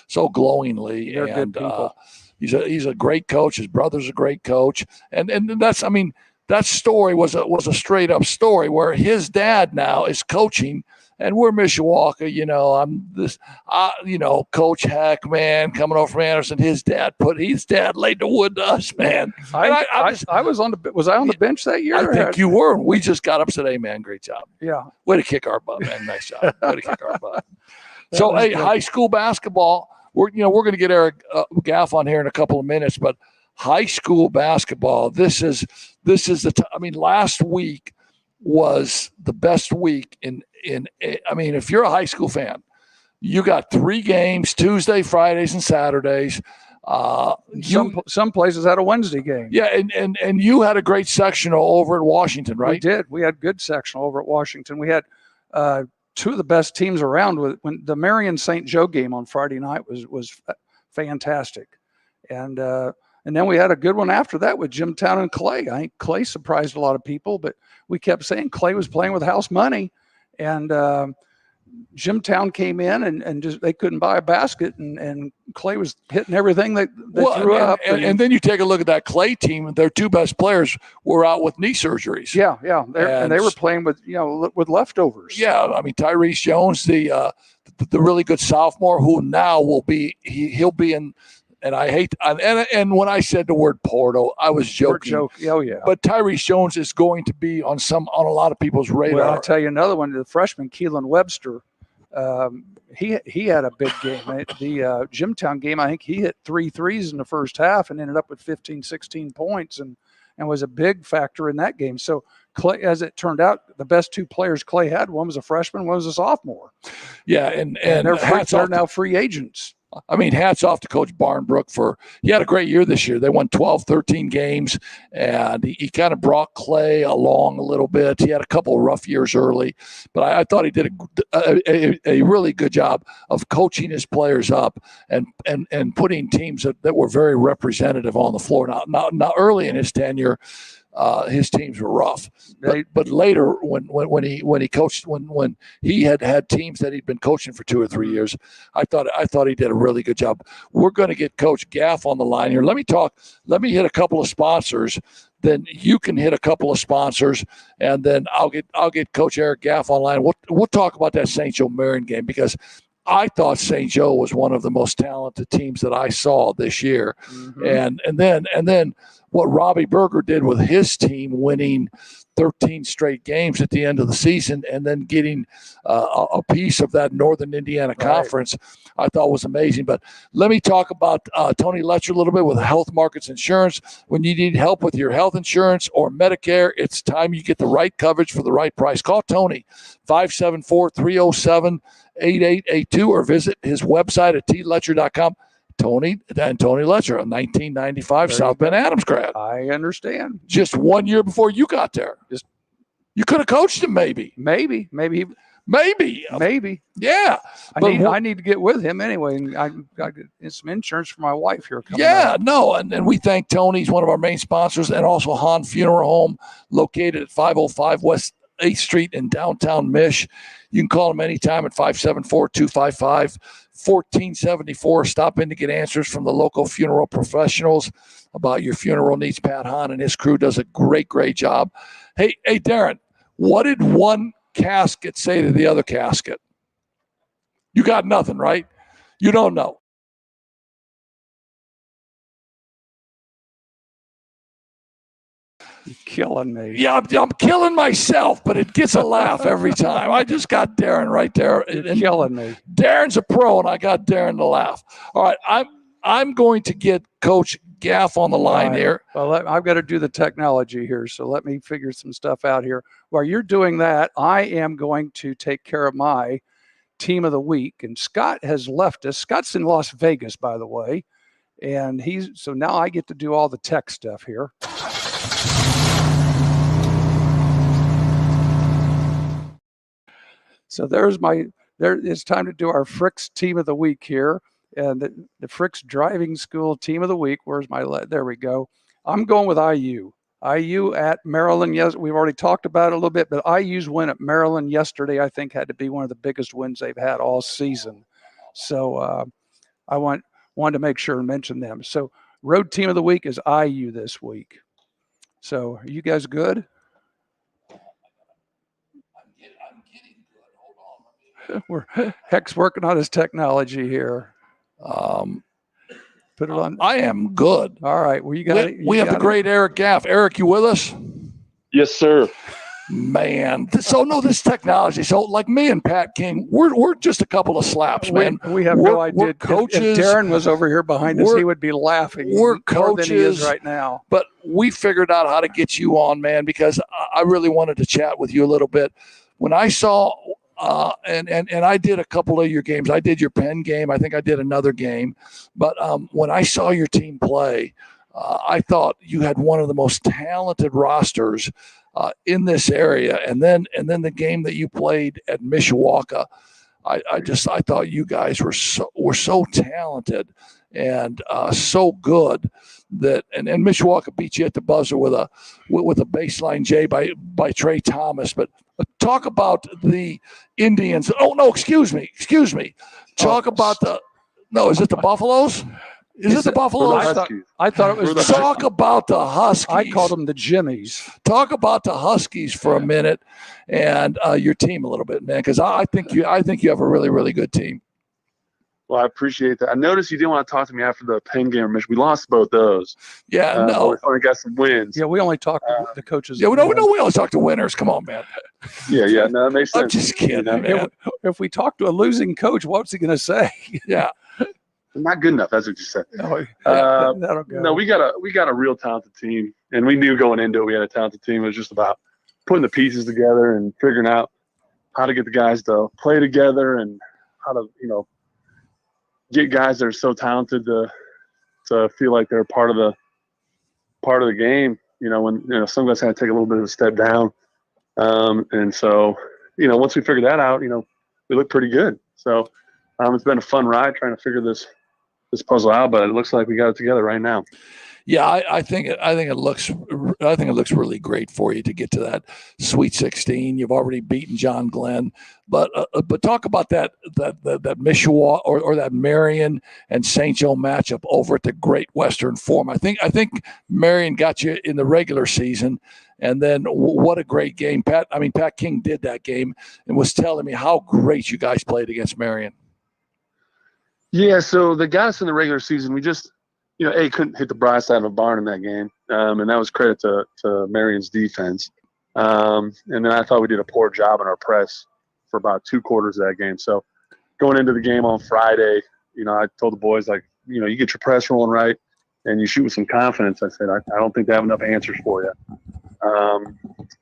so glowingly. They're good people. He's a great coach. His brother's a great coach. And that's, I mean, that story was a straight up story where his dad now is coaching, and we're Mishawaka. Coach Heck, man, coming over from Anderson. His dad laid the wood to us, man. Was I on the bench that year? I think you were. We just got up today, man. Great job. Yeah. Way to kick our butt, man. Nice job. Way to kick our butt. So, hey, good. High school basketball. We're going to get Eric Gaff on here in a couple of minutes, but high school basketball. This is last week was the best week in. I mean, if you're a high school fan, you got 3 games: Tuesday, Fridays, and Saturdays. Some places had a Wednesday game. Yeah, and you had a great sectional over at Washington, right? We did. We had good sectional over at Washington. We had 2 of the best teams around. When the Marion St. Joe game on Friday night was fantastic, and then we had a good one after that with Jimtown and Clay. I think Clay surprised a lot of people, but we kept saying Clay was playing with house money, and Jimtown came in and just they couldn't buy a basket, and Clay was hitting everything they threw up. And then you take a look at that Clay team. Their 2 best players were out with knee surgeries. Yeah. And they were playing with with leftovers. Yeah, I mean Tyrese Jones, the really good sophomore, who now will be he'll be in. And I hate and when I said the word Porto, I was joking. Oh yeah. But Tyrese Jones is going to be on a lot of people's radar. Well, I'll tell you another one. The freshman Keelan Webster, he had a big game. The Jimtown game, I think he hit 3 threes in the first half and ended up with 15, 16 points and was a big factor in that game. So Clay, as it turned out, the best 2 players Clay had, one was a freshman, one was a sophomore. Yeah, and they're now free agents. I mean, hats off to Coach Barnbrook he had a great year this year. They won 12, 13 games, and he kind of brought Clay along a little bit. He had a couple of rough years early, but I thought he did a really good job of coaching his players up and putting teams that were very representative on the floor. Now early in his tenure, his teams were rough, but later when he coached, when he had teams that he'd been coaching for 2 or 3 years, I thought he did a really good job. We're going to get Coach Gaff on the line here. Let me hit a couple of sponsors, then you can hit a couple of sponsors, and then I'll get Coach Eric Gaff online. We'll talk about that St. Joe Marion game, because I thought St. Joe was one of the most talented teams that I saw this year. Mm-hmm. And then what Robbie Berger did with his team, winning 13 straight games at the end of the season, and then getting a piece of that Northern Indiana Conference, I thought was amazing. But let me talk about Tony Letcher a little bit with Health Markets Insurance. When you need help with your health insurance or Medicare, it's time you get the right coverage for the right price. Call Tony, 574-307-8882, or visit his website at tletcher.com. Tony Letcher, a 1995 South Bend Adams grad. I understand. Just 1 year before you got there. You could have coached him, maybe. Maybe. Yeah. I need to get with him anyway. And I got some insurance for my wife here coming up. And we thank Tony. He's one of our main sponsors, and also Hahn Funeral Home, located at 505 West 8th Street in downtown Mish. You can call them anytime at 574-255-1474. Stop in to get answers from the local funeral professionals about your funeral needs. Pat Hahn and his crew does a great job. Hey, Darin, what did one casket say to the other casket? You got nothing, right? You don't know. You're killing me. Yeah, I'm killing myself, but it gets a laugh every time. I just got Darin right there. You're killing me. Darin's a pro, and I got Darin to laugh. All right, I'm going to get Coach Gaff on the line here. Well, I've got to do the technology here, so let me figure some stuff out here. While you're doing that, I am going to take care of my team of the week, and Scott has left us. Scott's in Las Vegas, by the way, And so now I get to do all the tech stuff here. So it's time to do our Fricks Team of the Week here. And the Fricks Driving School Team of the Week. There we go. I'm going with IU. IU at Maryland. Yes, we've already talked about it a little bit, but IU's win at Maryland yesterday, I think, had to be one of the biggest wins they've had all season. So I wanted to make sure and mention them. So Road Team of the Week is IU this week. So are you guys good? I'm getting good. Hold on. Heck's working on his technology here. Put it on. I am good. All right. Well, we have the great Eric Gaff. Eric, you with us? Yes, sir. Man, this technology. So, like me and Pat King, we're just a couple of slaps, man. We have no idea. We're coaches. If Darin was over here behind us, he would be laughing. We're coaches than he is right now. But we figured out how to get you on, man, because I really wanted to chat with you a little bit. When I saw, and I did a couple of your games. I did your Penn game. I think I did another game. But when I saw your team play, I thought you had one of the most talented rosters in this area. And then the game that you played at Mishawaka, I thought you guys were so talented and so good that and Mishawaka beat you at the buzzer with a baseline J by Trey Thomas. But talk about the Indians. Oh no, excuse me. Talk about is it the Buffaloes? Is it the Buffaloes? I thought it was Talk about the Huskies. I called them the Jimmies. Talk about the Huskies for a minute and your team a little bit, man, because I think you have a really, really good team. Well, I appreciate that. I noticed you didn't want to talk to me after the Penn game. We lost both those. Yeah, no. We only got some wins. Yeah, we only talked to the coaches. Yeah, we always talk to winners. Come on, man. Yeah, no, that makes sense. I'm just kidding, man. If we talk to a losing coach, what's he going to say? Yeah. Not good enough. That's what you said. That'll go. No, we got a real talented team, and we knew going into it we had a talented team. It was just about putting the pieces together and figuring out how to get the guys to play together and how to get guys that are so talented to feel like they're part of the game. When some guys had to take a little bit of a step down, and so once we figured that out, we looked pretty good. So it's been a fun ride trying to figure this puzzle out, but it looks like we got it together right now. Yeah, I think it looks really great for you to get to that Sweet 16. You've already beaten John Glenn, but talk about that Mishawaka or that Marion and St. Joe matchup over at the Great Western Forum. I think Marion got you in the regular season, and then what a great game. Pat King did that game and was telling me how great you guys played against Marion. Yeah, so they got us in the regular season. We just couldn't hit the broad side of a barn in that game, and that was credit to Marion's defense. And then I thought we did a poor job in our press for about 2 quarters of that game. So going into the game on Friday, I told the boys, you get your press rolling right and you shoot with some confidence. I said, I don't think they have enough answers for you.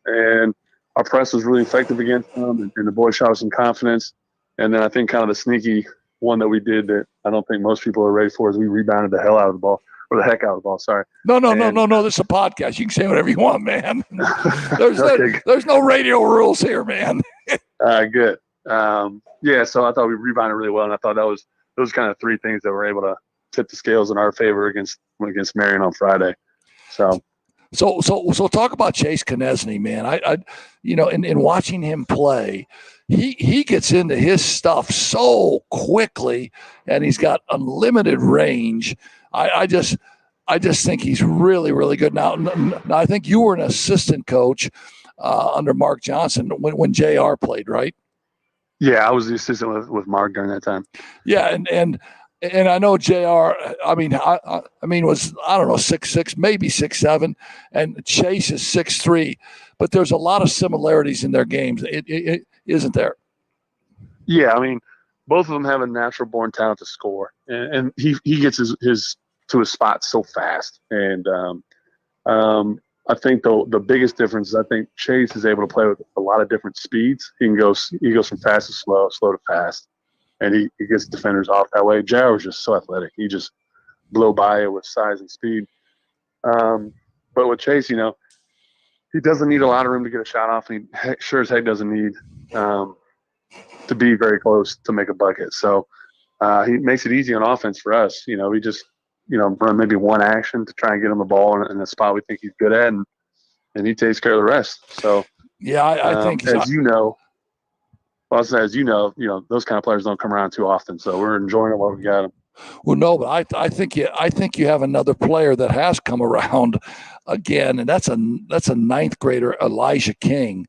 And our press was really effective against them, and the boys shot with some confidence. And then I think kind of the sneaky one that we did that I don't think most people are ready for is we rebounded the hell out of the ball, or the heck out of the ball. Sorry. No. This is a podcast. You can say whatever you want, man. There's no radio rules here, man. Good. So I thought we rebounded really well, and I thought those kind of 3 things that were able to tip the scales in our favor against Marion on Friday. So talk about Chase Knesny, man. In watching him play, he gets into his stuff so quickly, and he's got unlimited range. I just think he's really, really good. Now I think you were an assistant coach under Mark Johnson when JR played, right? Yeah, I was the assistant with Mark during that time. Yeah, and I know JR, was, I don't know, 6'6", maybe 6'7", and Chase is 6'3", but there's a lot of similarities in their games. It isn't there? Yeah, both of them have a natural born talent to score, and he gets his to his spot so fast. And I think the biggest difference is I think Chase is able to play with a lot of different speeds. He goes from fast to slow to fast. And he gets defenders off that way. JR was just so athletic. He just blow by it with size and speed. But with Chase, you know, he doesn't need a lot of room to get a shot off. And he sure as heck doesn't need to be very close to make a bucket. So he makes it easy on offense for us. You know, we just, you know, run maybe one action to try and get him the ball in the spot we think he's good at, and he takes care of the rest. So yeah, I think as you know, those kind of players don't come around too often. So we're enjoying it while we got them. Well, no, but I think you have another player that has come around again, and that's a ninth grader, Elijah King.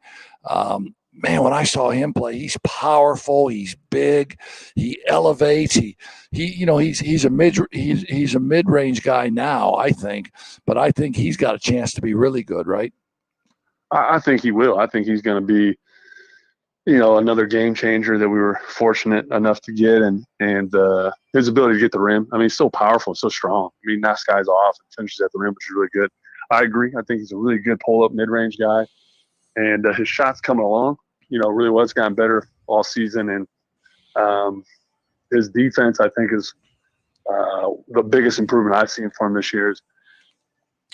Man, when I saw him play, he's powerful, he's big, he elevates, he's a mid-range guy now, I think, but I think he's got a chance to be really good, right? I think he will. I think he's going to be, you know, another game changer that we were fortunate enough to get, and his ability to get the rim. I mean, he's so powerful, so strong. I mean, knocks guys off and finishes at the rim, which is really good. I agree. I think he's a really good pull-up mid-range guy, and his shot's coming along. You know, really was gotten better all season, and his defense, I think, is the biggest improvement I've seen from him this year. Is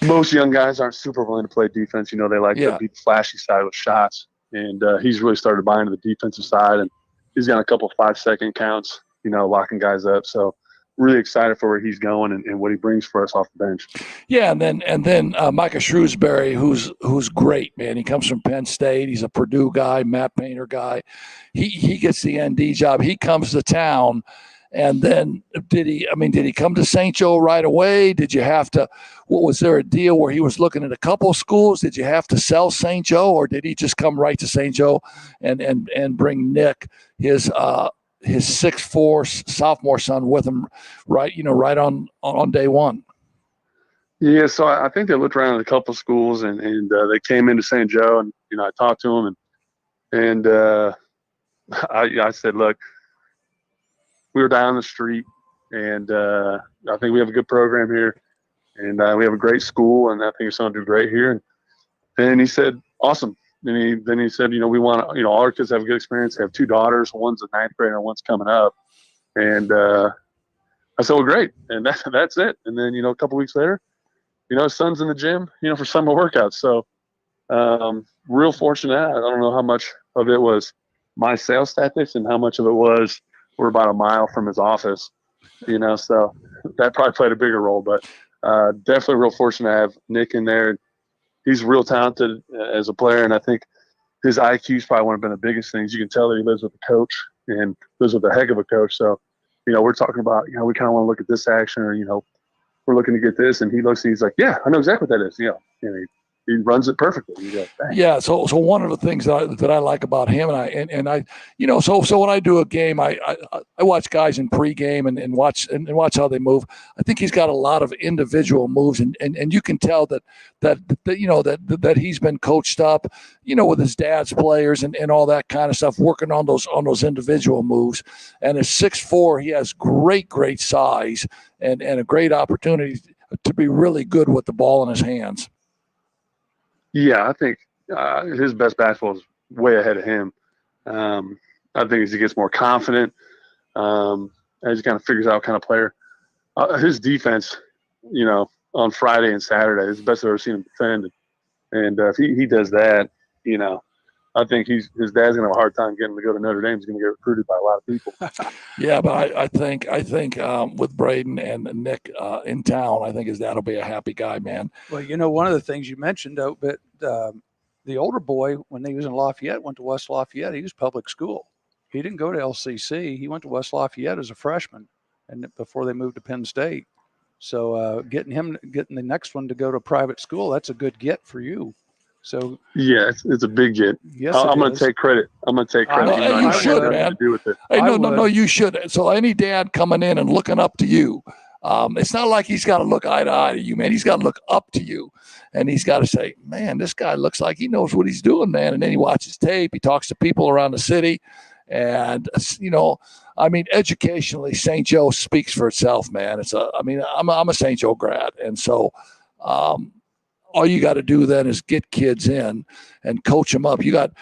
most young guys aren't super willing to play defense. You know, they like to be the flashy side with shots. And he's really started buying to the defensive side, and he's got a couple 5-second counts, you know, locking guys up. So really excited for where he's going and what he brings for us off the bench. Yeah, and then Micah Shrewsbury, who's great, man. He comes from Penn State. He's a Purdue guy, Matt Painter guy. He gets the ND job. He comes to town. And then did he come to St. Joe right away? Did you have to, was there a deal where he was looking at a couple schools? Did you have to sell St. Joe, or did he just come right to St. Joe and bring Nick, his 6'4" sophomore son with him right on day one? Yeah. So I think they looked around at a couple schools and they came into St. Joe, and, you know, I talked to him and I said, look, we were down the street, and I think we have a good program here, and we have a great school, and I think it's going to do great here. And then he said, awesome. Then he said, you know, we want to, you know, all our kids have a good experience. They have 2 daughters. One's a 9th grader, and one's coming up. And I said, well, great. And that's it. And then, you know, a couple weeks later, you know, his son's in the gym, you know, for summer workouts. So real fortunate. I don't know how much of it was my sales tactics and how much of it was we're about a mile from his office, you know, so that probably played a bigger role. But definitely real fortunate to have Nick in there. He's real talented as a player, and I think his IQ is probably one of the biggest things. You can tell that he lives with a coach and lives with a heck of a coach. So, you know, we're talking about, you know, we kind of want to look at this action, or, you know, we're looking to get this, and he looks and he's like, yeah, I know exactly what that is. You know, he runs it perfectly. Yeah. So one of the things that I like about him, and I, you know, so when I do a game, I watch guys in pregame and watch how they move. I think he's got a lot of individual moves, and you can tell that you know that he's been coached up, you know, with his dad's players and all that kind of stuff, working on those individual moves. And at 6'4", he has great size and a great opportunity to be really good with the ball in his hands. Yeah, I think his best basketball is way ahead of him. I think as he gets more confident, as he kind of figures out what kind of player. His defense, you know, on Friday and Saturday is the best I've ever seen him defend. And if he does that, you know, I think his dad's going to have a hard time getting him to go to Notre Dame. He's going to get recruited by a lot of people. Yeah, but I think with Braden and Nick in town, I think his dad will be a happy guy, man. Well, you know, one of the things you mentioned, though, but the older boy, when he was in Lafayette, went to West Lafayette. He was public school. He didn't go to LCC. He went to West Lafayette as a freshman, and before they moved to Penn State. So getting the next one to go to private school, that's a good get for you. So yeah, it's a big get. Yes, I'm going to take credit. You should, man. To do with it. Hey, no, you should. So any dad coming in and looking up to you, it's not like he's got to look eye to eye to you, man. He's got to look up to you, and he's got to say, man, this guy looks like he knows what he's doing, man. And then he watches tape. He talks to people around the city. And, you know, I mean, educationally, St. Joe speaks for itself, man. I'm a St. Joe grad. And so all you got to do then is get kids in and coach them up. You got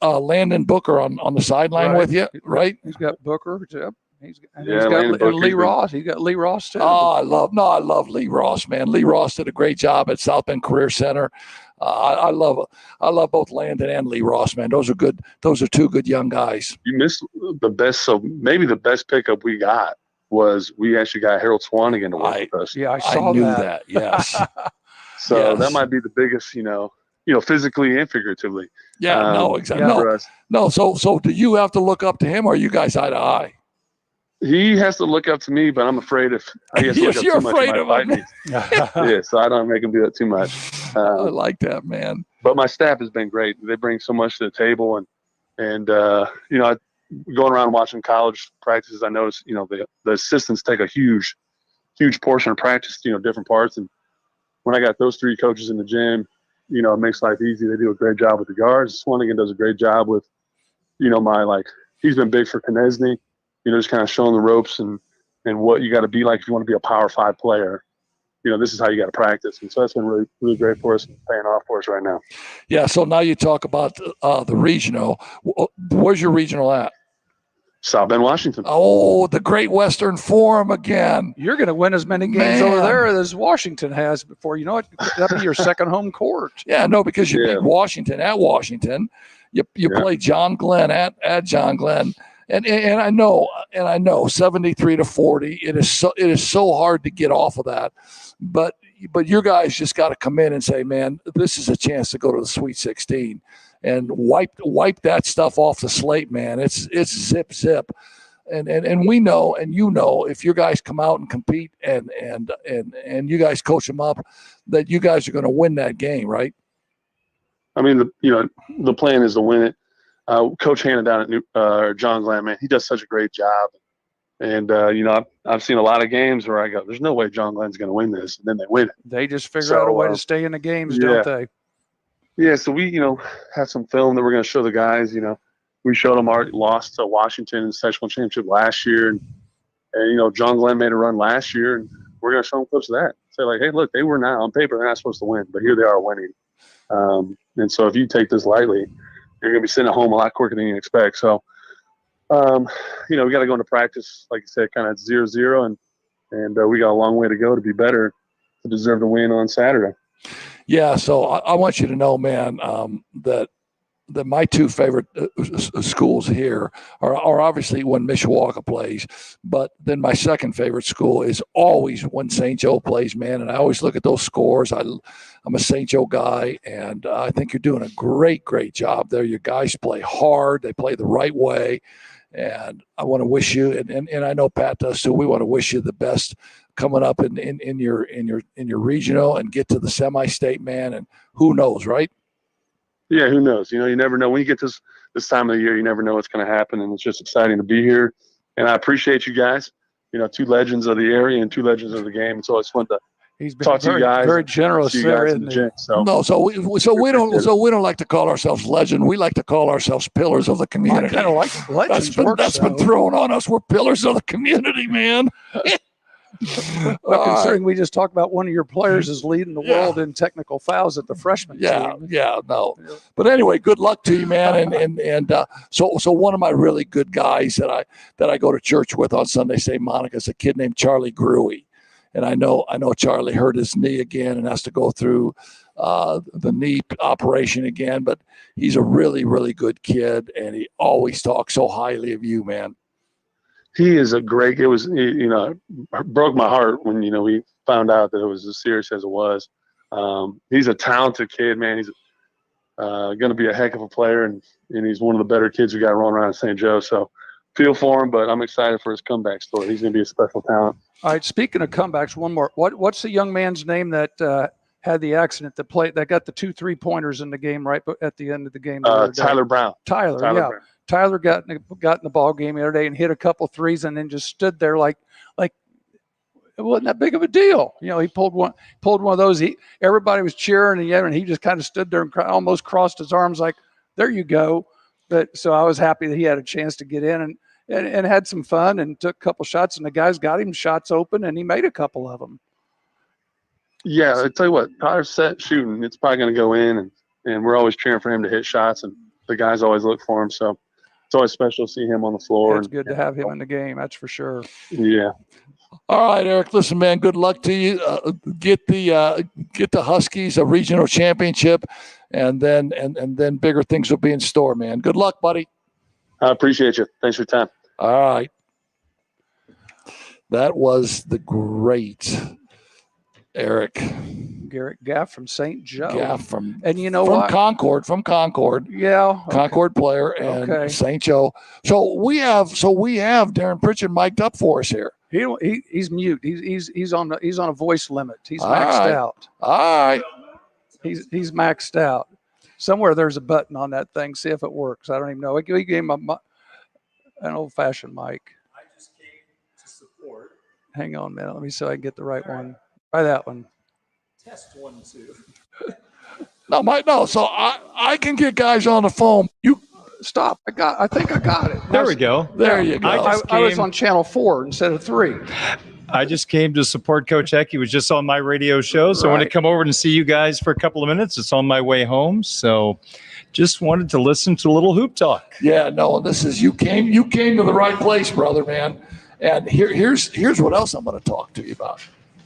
Landon Booker on the sideline with you, right? He's got Booker. Yep. He's Landon got Book, Lee Ross. He got Lee Ross too. Oh, I love Lee Ross, man. Lee Ross did a great job at South Bend Career Center. I love both Landon and Lee Ross, man. Those are good. Those are two good young guys. You missed the best. So maybe the best pickup we got was we actually got Harold Swanigan to work with us. Yeah, I knew that. Yes. So Yes. that might be the biggest, physically and figuratively. Yeah. No. Exactly. yeah. No. For us. No. So do you have to look up to him, or are you guys eye to eye? He has to look up to me, but I'm afraid if he has to look up You're too much, he afraid might of fight him. me. Yeah, so I don't make him do that too much. I like that, man. But my staff has been great. They bring so much to the table, and going around watching college practices, I noticed the assistants take a huge portion of practice, different parts. And when I got those three coaches in the gym, it makes life easy. They do a great job with the guards. Swanigan does a great job with, he's been big for Knesny, just kind of showing the ropes and what you got to be like if you want to be a Power 5 player. This is how you got to practice. And so that's been really, really great for us and paying off for us right now. Yeah. So now you talk about the regional. Where's your regional at? South Bend, Washington. Oh, the Great Western Forum again. You're going to win as many games over there as Washington has before. You know what? That'll be your second home court. Yeah, no, because you beat Washington at Washington. You play John Glenn at John Glenn. And I know 73-40. It is so hard to get off of that. But your guys just got to come in and say, man, this is a chance to go to the Sweet 16 and wipe that stuff off the slate, man. It's zip. And we know, and if your guys come out and compete and you guys coach them up, that you guys are going to win that game, right? I mean, the plan is to win it. Coach Hanna down at John Glenn, man, he does such a great job. And, I've seen a lot of games where I go, there's no way John Glenn's going to win this. And then they win it. They just figure out a way to stay in the games, don't they? Yeah. So we, have some film that we're going to show the guys. We showed them our loss to Washington in the sectional championship last year. And John Glenn made a run last year. And we're going to show them clips of that. Say, like, hey, look, they were now on paper. They're not supposed to win. But here they are winning. And so if you take this lightly, you're going to be sitting at home a lot quicker than you expect. So, we got to go into practice, like you said, kind of 0-0, and we got a long way to go to be better to deserve to win on Saturday. Yeah, so I want you to know, man, that my two favorite schools here are obviously when Mishawaka plays, but then my second favorite school is always when St. Joe plays, man, and I always look at those scores. I'm a St. Joe guy, and I think you're doing a great job there. Your guys play hard. They play the right way. And I want to wish you, and I know Pat does too. We want to wish you the best coming up in your regional and get to the semi-state, man. And who knows, right? Yeah, who knows? You never know. When you get this time of the year, you never know what's going to happen, and it's just exciting to be here. And I appreciate you guys. Two legends of the area and two legends of the game. It's always fun to talk to you guys. Very generous there, isn't he? So we don't like to call ourselves legend. We like to call ourselves pillars of the community. I kind of like legends. That's been thrown on us. We're pillars of the community, man. Well, considering we just talked about one of your players is leading the world in technical fouls at the freshman team. No. But anyway, good luck to you, man. And so one of my really good guys that I go to church with on Sunday, St. Monica, is a kid named Charlie Gruey. And I know Charlie hurt his knee again and has to go through the knee operation again. But he's a really, really good kid, and he always talks so highly of you, man. He is a great. It was broke my heart when we found out that it was as serious as it was. He's a talented kid, man. He's going to be a heck of a player, and he's one of the better kids we got rolling around in St. Joe. So feel for him, but I'm excited for his comeback story. He's going to be a special talent. All right. Speaking of comebacks, one more. What's the young man's name that had the accident that got the 2 3-pointers in the game right at the end of the game? Tyler Brown. Tyler, yeah. Brown. Tyler got in the ball game the other day and hit a couple threes and then just stood there like it wasn't that big of a deal. He pulled one of those. Everybody was cheering and he just kind of stood there and almost crossed his arms like, there you go. But so I was happy that he had a chance to get in and had some fun and took a couple shots, and the guys got him shots open and he made a couple of them. Yeah, I tell you what, Tyler's set shooting. It's probably going to go in, and we're always cheering for him to hit shots, and the guys always look for him. So it's always special to see him on the floor. It's good to have him in the game. That's for sure. Yeah. All right, Eric. Listen, man. Good luck to you. Get the Huskies a regional championship, and then bigger things will be in store, man. Good luck, buddy. I appreciate you. Thanks for your time. All right. That was the great Eric Garrett Gaff from St. Joe. Gaff from what? From Concord. Yeah. Okay. Concord player and Okay. St. Joe. So we have Darin Pritchett mic'd up for us here. He's mute. He's on a voice limit. He's All maxed right. out. All right. He's maxed out. Somewhere there's a button on that thing. See if it works. I don't even know. We gave him an old-fashioned mic. I just came to support. Hang on a minute. Let me see if I can get the right one. Try that one. Test 1, 2. No. So I can get guys on the phone. You Stop. I think I got it. There we go. There you go. I was on channel 4 instead of 3. I just came to support Coach Eck. He was just on my radio show. So I wanted to come over and see you guys for a couple of minutes. It's on my way home. So just wanted to listen to a little hoop talk. Yeah, no, this is you came to the right place, brother, man. And here's what else I'm going to talk to you about.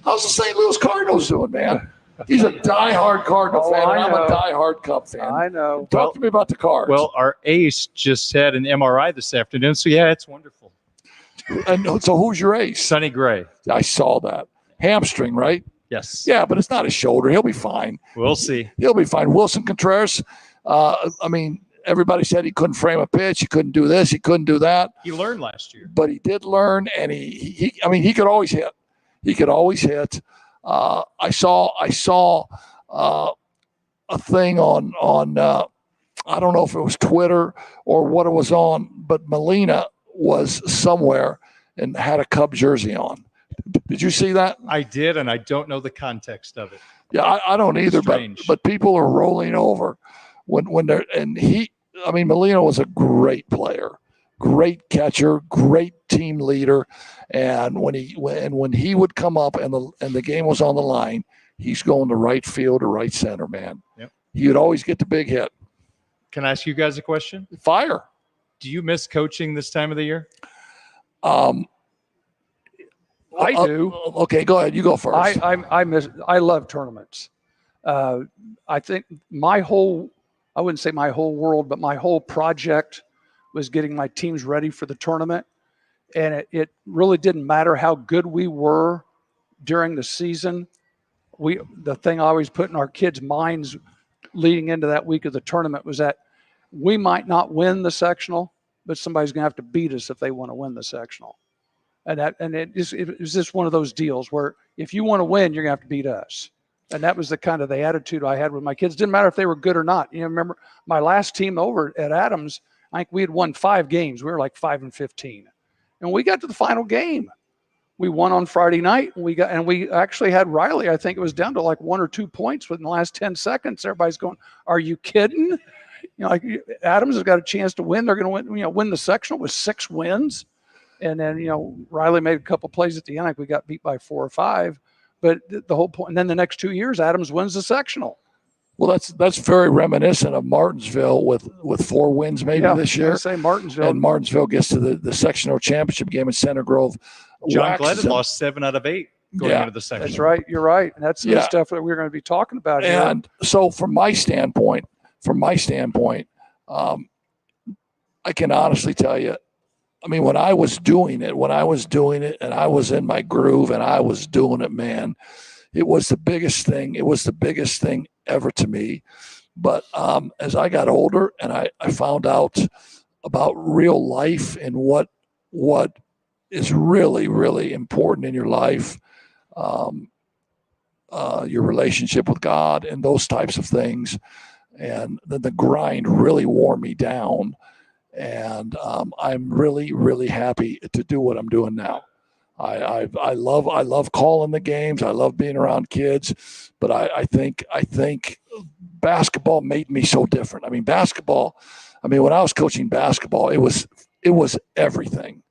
How's the St. Louis Cardinals doing, man? He's a diehard Cardinal fan, and I'm a diehard Cub fan. I know. Talk to me about the Cards. Well, our ace just had an MRI this afternoon. So, yeah, it's wonderful. And so who's your ace? Sonny Gray. I saw that. Hamstring, right? Yes. Yeah, but it's not his shoulder. He'll be fine. We'll see. He'll be fine. Wilson Contreras, everybody said he couldn't frame a pitch. He couldn't do this. He couldn't do that. He learned last year. But he did learn, and he could always hit. He could always hit. I saw a thing on I don't know if it was Twitter or what it was on, but Molina was somewhere and had a Cub jersey on. Did you see that? I did, and I don't know the context of it. Yeah, I don't either. Strange. But people are rolling over when they're Molina was a great player, great catcher, great team leader, and when he would come up and the game was on the line, he's going to right field or right center, man. Yep. He would always get the big hit. Can I ask you guys a question? Fire. Do you miss coaching this time of the year? I do. Okay, go ahead. You go first. I love tournaments. I think I wouldn't say my whole world, but my whole project was getting my teams ready for the tournament. And it really didn't matter how good we were during the season. The thing I always put in our kids' minds leading into that week of the tournament was that we might not win the sectional, but somebody's going to have to beat us if they want to win the sectional. And it was just one of those deals where if you want to win, you're going to have to beat us. And that was the kind of the attitude I had with my kids. Didn't matter if they were good or not. Remember my last team over at Adams, I think we had won 5 games. We were like 5-15. And we got to the final game. We won on Friday night. And we actually had Riley. I think it was down to like 1 or 2 points within the last 10 seconds. Everybody's going, "Are you kidding?" Adams has got a chance to win. They're going to win the sectional with 6 wins. And then, Riley made a couple plays at the end. Like we got beat by 4 or 5. But the whole point, and then the next 2 years, Adams wins the sectional. Well, that's very reminiscent of Martinsville with 4 wins maybe this year. I say Martinsville. And Martinsville gets to the sectional championship game in Center Grove. John Glennon lost 7 out of 8 going into the sectional. That's right. You're right. And that's the stuff that we're going to be talking about here. And so from my standpoint, I can honestly tell you, when I was doing it and I was in my groove and I was doing it, man, it was the biggest thing. It was the biggest thing ever to me. But as I got older and I found out about real life and what is really, really important in your life, your relationship with God and those types of things, and then the grind really wore me down. And I'm really, really happy to do what I'm doing now. I love calling the games. I love being around kids, but I think basketball made me so different. Basketball. When I was coaching basketball, it was everything.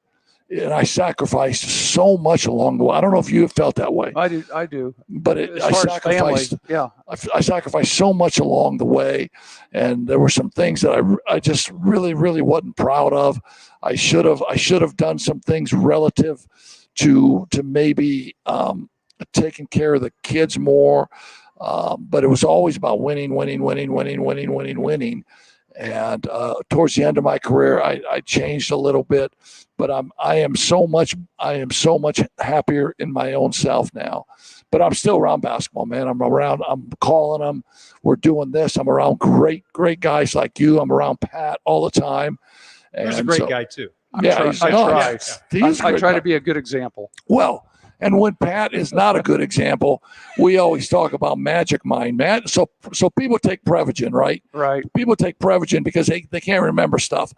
and I sacrificed so much along the way. I don't know if you have felt that way. I do. But As I far as family, sacrificed. yeah. I sacrificed so much along the way, and there were some things that I just really wasn't proud of. I should have done some things relative to maybe taking care of the kids more. But it was always about winning. And towards the end of my career, I changed a little bit, but I am so much happier in my own self now. But I'm still around basketball, man. I'm calling them. We're doing this. I'm around great guys like you. I'm around Pat all the time. He was a great guy too. I try to be a good example. Well, and when Pat is not a good example, we always talk about Magic Mind. So people take Prevagen, right? Right. People take Prevagen because they can't remember stuff.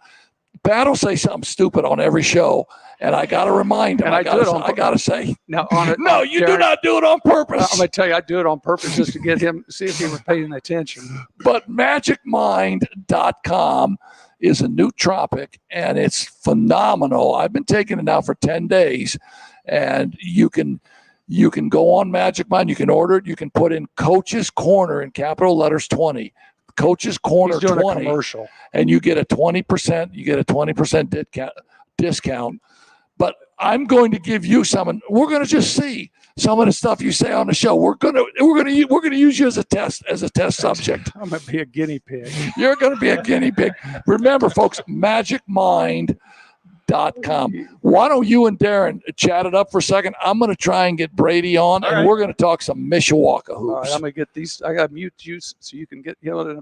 Pat will say something stupid on every show, and I got to remind him. And I got to say. Now, on it, no, you do not do it on purpose. I'm going to tell you, I do it on purpose just to get him, see if he was paying attention. But magicmind.com is a nootropic, and it's phenomenal. I've been taking it now for 10 days. And you can go on Magic Mind. You can order it. You can put in Coach's Corner in capital letters 20. Coach's Corner He's doing 20. A commercial. And you get a 20%. You get a 20% discount. But I'm going to give you some. We're going to just see some of the stuff you say on the show. We're going to use you as a test subject. I'm going to be a guinea pig. You're going to be a guinea pig. Remember, folks, magicmind.com. Why don't you and Darin chat it up for a second? I'm going to try and get Brady on, and we're going to talk some Mishawaka hoops. All right, I'm going to get these. I got to mute you so you can get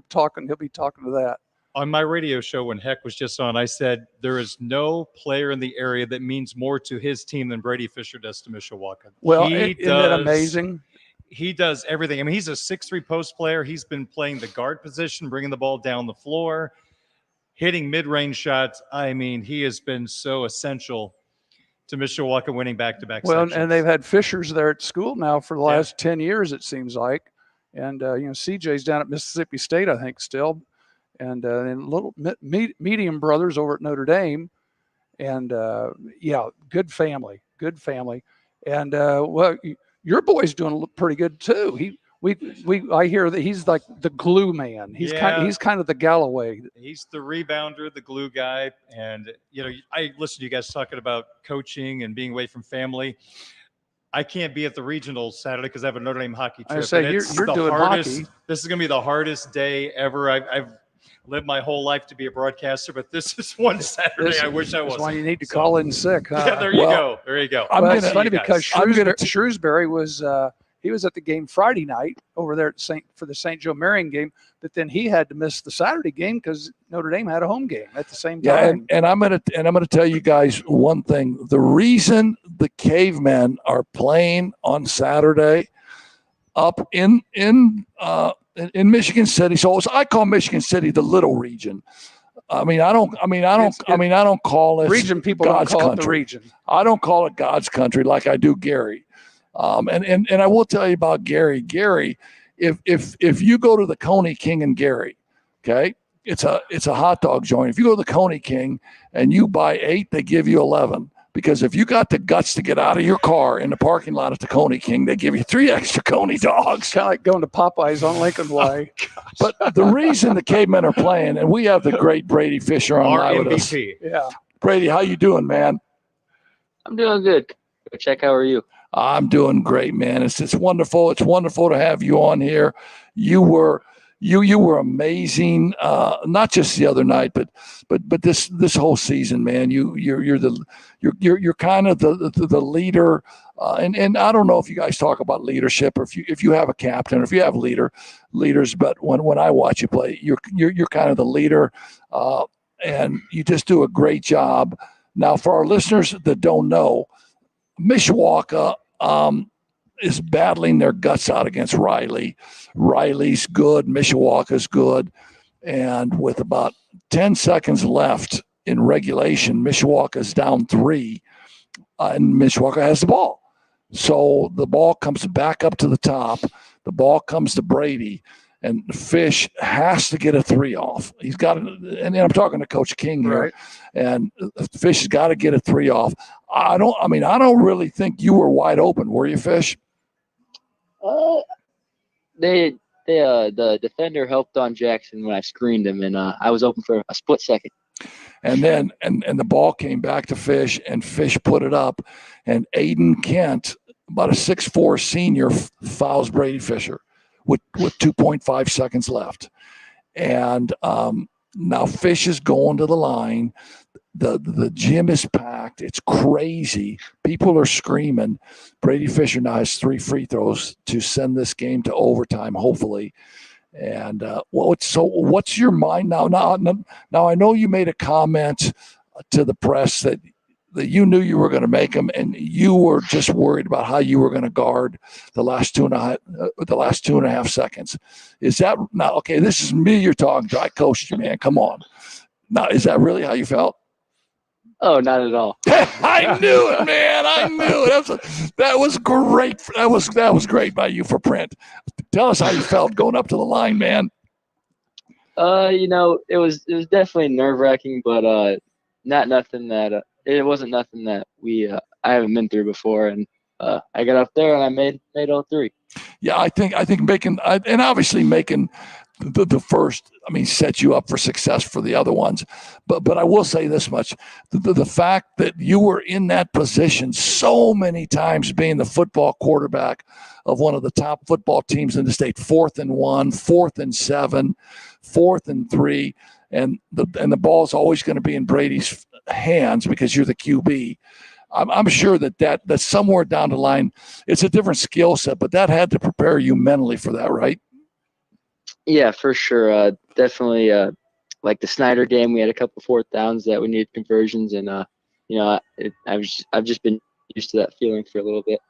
talking. He'll be talking to that. On my radio show when Heck was just on, I said there is no player in the area that means more to his team than Brady Fisher does to Mishawaka. Well, isn't that amazing? He does everything. I mean, he's a 6'3" post player. He's been playing the guard position, bringing the ball down the floor, hitting mid-range shots. I mean, he has been so essential to Mishawaka winning back-to-back sections. And they've had Fishers there at school now for the last 10 years, it seems like. And, CJ's down at Mississippi State, I think, still. And little medium brothers over at Notre Dame. And, good family. And, your boy's doing pretty good, too. I hear that he's like the glue man. He's kind of the Galloway. He's the rebounder, the glue guy. And, I listen to you guys talking about coaching and being away from family. I can't be at the regional Saturday because I have a Notre Dame hockey trip. I say you're doing hockey. This is going to be the hardest day ever. I've lived my whole life to be a broadcaster, but this is one Saturday I wish I was. That's why you need to call in sick. Huh? Yeah, there you go. It's funny because Shrewsbury was he was at the game Friday night over there at for the St. Joe Marion game, but then he had to miss the Saturday game because Notre Dame had a home game at the same time. Yeah, and I'm gonna tell you guys one thing. The reason the Cavemen are playing on Saturday up in Michigan City. So I call Michigan City the little region. I don't call it region. People God's don't call country. it the region. I don't call it God's country like I do Gary. And I will tell you about Gary. Gary, if you go to the Coney King in Gary, okay, it's a hot dog joint. If you go to the Coney King and you buy 8, they give you 11. Because if you got the guts to get out of your car in the parking lot at the Coney King, they give you 3 extra Coney dogs. Kind of like going to Popeyes on Lincoln Way. But the reason the Cavemen are playing, and we have the great Brady Fisher on live with us. Yeah. Brady, how you doing, man? I'm doing good. Check, how are you? I'm doing great, man. It's wonderful. It's wonderful to have you on here. You were amazing. Not just the other night, but this whole season, man. You're kind of the leader. And I don't know if you guys talk about leadership or if you have a captain or if you have leaders. But when I watch you play, you're kind of the leader, and you just do a great job. Now, for our listeners that don't know, Mishawaka is battling their guts out against Riley. Riley's good. Mishawaka's good. And with about 10 seconds left in regulation, Mishawaka's down 3, and Mishawaka has the ball. So the ball comes back up to the top. The ball comes to Brady. and Fish has to get a 3 off. He's got to, and I'm talking to Coach King here, Right. and Fish has got to get a 3 off. I don't really think you were wide open, were you, Fish? The defender helped on Jackson when I screened him, and I was open for a split second. And then and the ball came back to Fish, and Fish put it up, and Aiden Kent, about a 6'4" senior, fouls Brady Fisher with 2.5 seconds left. And now Fish is going to the line. The gym is packed. It's crazy. People are screaming. Brady Fisher now has 3 free throws to send this game to overtime, hopefully. And what's your mind now? Now I know you made a comment to the press that you knew you were going to make them, and you were just worried about how you were going to guard the last 2.5 seconds. Is that now? Okay, this is me you're talking to. I coached you, man. Come on. Now, is that really how you felt? Oh, not at all. I knew it, man. I knew it. That was great. That was great by you for print. Tell us how you felt going up to the line, man. It was definitely nerve-wracking, but it wasn't nothing that I haven't been through before, and I got up there and I made all 3. Yeah, I think making and obviously making the first, set you up for success for the other ones. But I will say this much: the fact that you were in that position so many times, being the football quarterback of one of the top football teams in the state, 4th and 1, 4th and 7, 4th and 3, and the ball's always going to be in Brady's hands because you're the QB. I'm sure that somewhere down the line, it's a different skill set, but that had to prepare you mentally for that, right? Yeah, for sure. Definitely. Like the Snyder game, we had a couple 4th downs that we needed conversions, and I've just been used to that feeling for a little bit.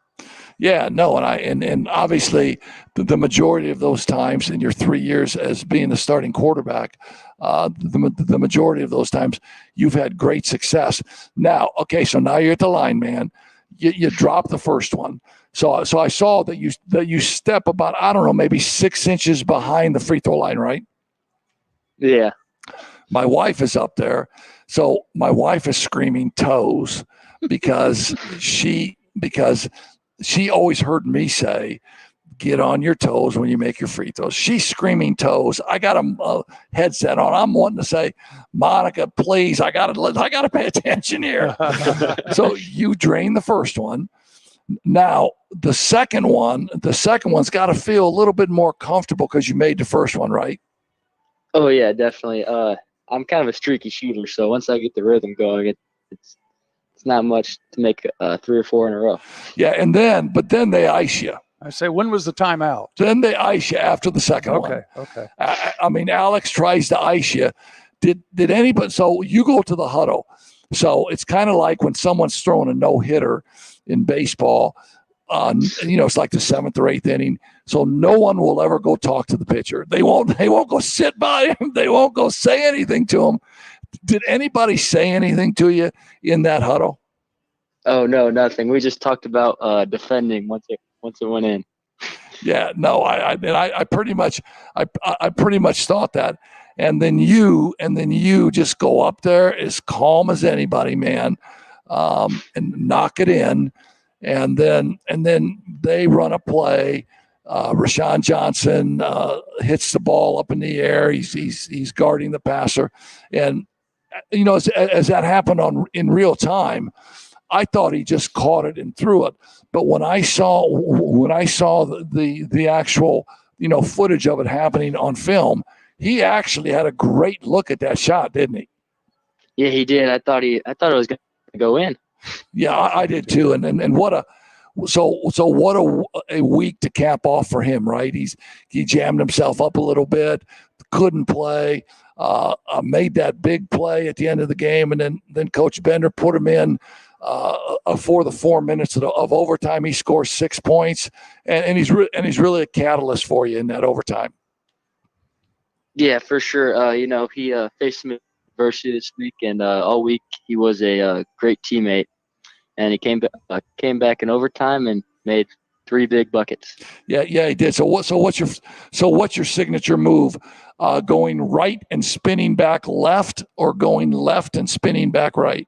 Yeah, no, and obviously the majority of those times in your 3 years as being the starting quarterback, the majority of those times you've had great success. Now, okay, so now you're at the line, man. You drop the first one. So I saw that you step about, I don't know, maybe 6 inches behind the free throw line, right? Yeah. My wife is up there, so my wife is screaming toes because she always heard me say, get on your toes when you make your free throws. She's screaming toes. I got a headset on. I'm wanting to say, Monica, please, I gotta pay attention here. So you drain the first one. Now the second one's got to feel a little bit more comfortable because you made the first one, right? Oh yeah, definitely. I'm kind of a streaky shooter, so once I get the rhythm going, it's not much to make 3 or 4 in a row. Yeah, but then they ice you. I say, when was the timeout? Then they ice you after the second one. Okay. Alex tries to ice you. Did anybody? So you go to the huddle. So it's kind of like when someone's throwing a no-hitter in baseball. It's like the 7th or 8th inning. So no one will ever go talk to the pitcher. They won't go sit by him. They won't go say anything to him. Did anybody say anything to you in that huddle? Oh no, nothing. We just talked about defending once it went in. Yeah, no, I pretty much thought that. And then you just go up there as calm as anybody, man, and knock it in. And then they run a play. Rashawn Johnson hits the ball up in the air. He's guarding the passer, and as that happened in real time, I thought he just caught it and threw it. But when I saw the actual footage of it happening on film, he actually had a great look at that shot, didn't he? Yeah, he did. I thought it was going to go in. Yeah, I did too. And what a week to cap off for him, right? He jammed himself up a little bit, couldn't play, made that big play at the end of the game, and then Coach Bender put him in for the 4 minutes of overtime. He scores 6 points, and he's really a catalyst for you in that overtime. Yeah, for sure. He faced some adversity this week, and all week he was a great teammate. And he came back in overtime and made 3 big buckets. Yeah, he did. So what's your signature move? Going right and spinning back left, or going left and spinning back right?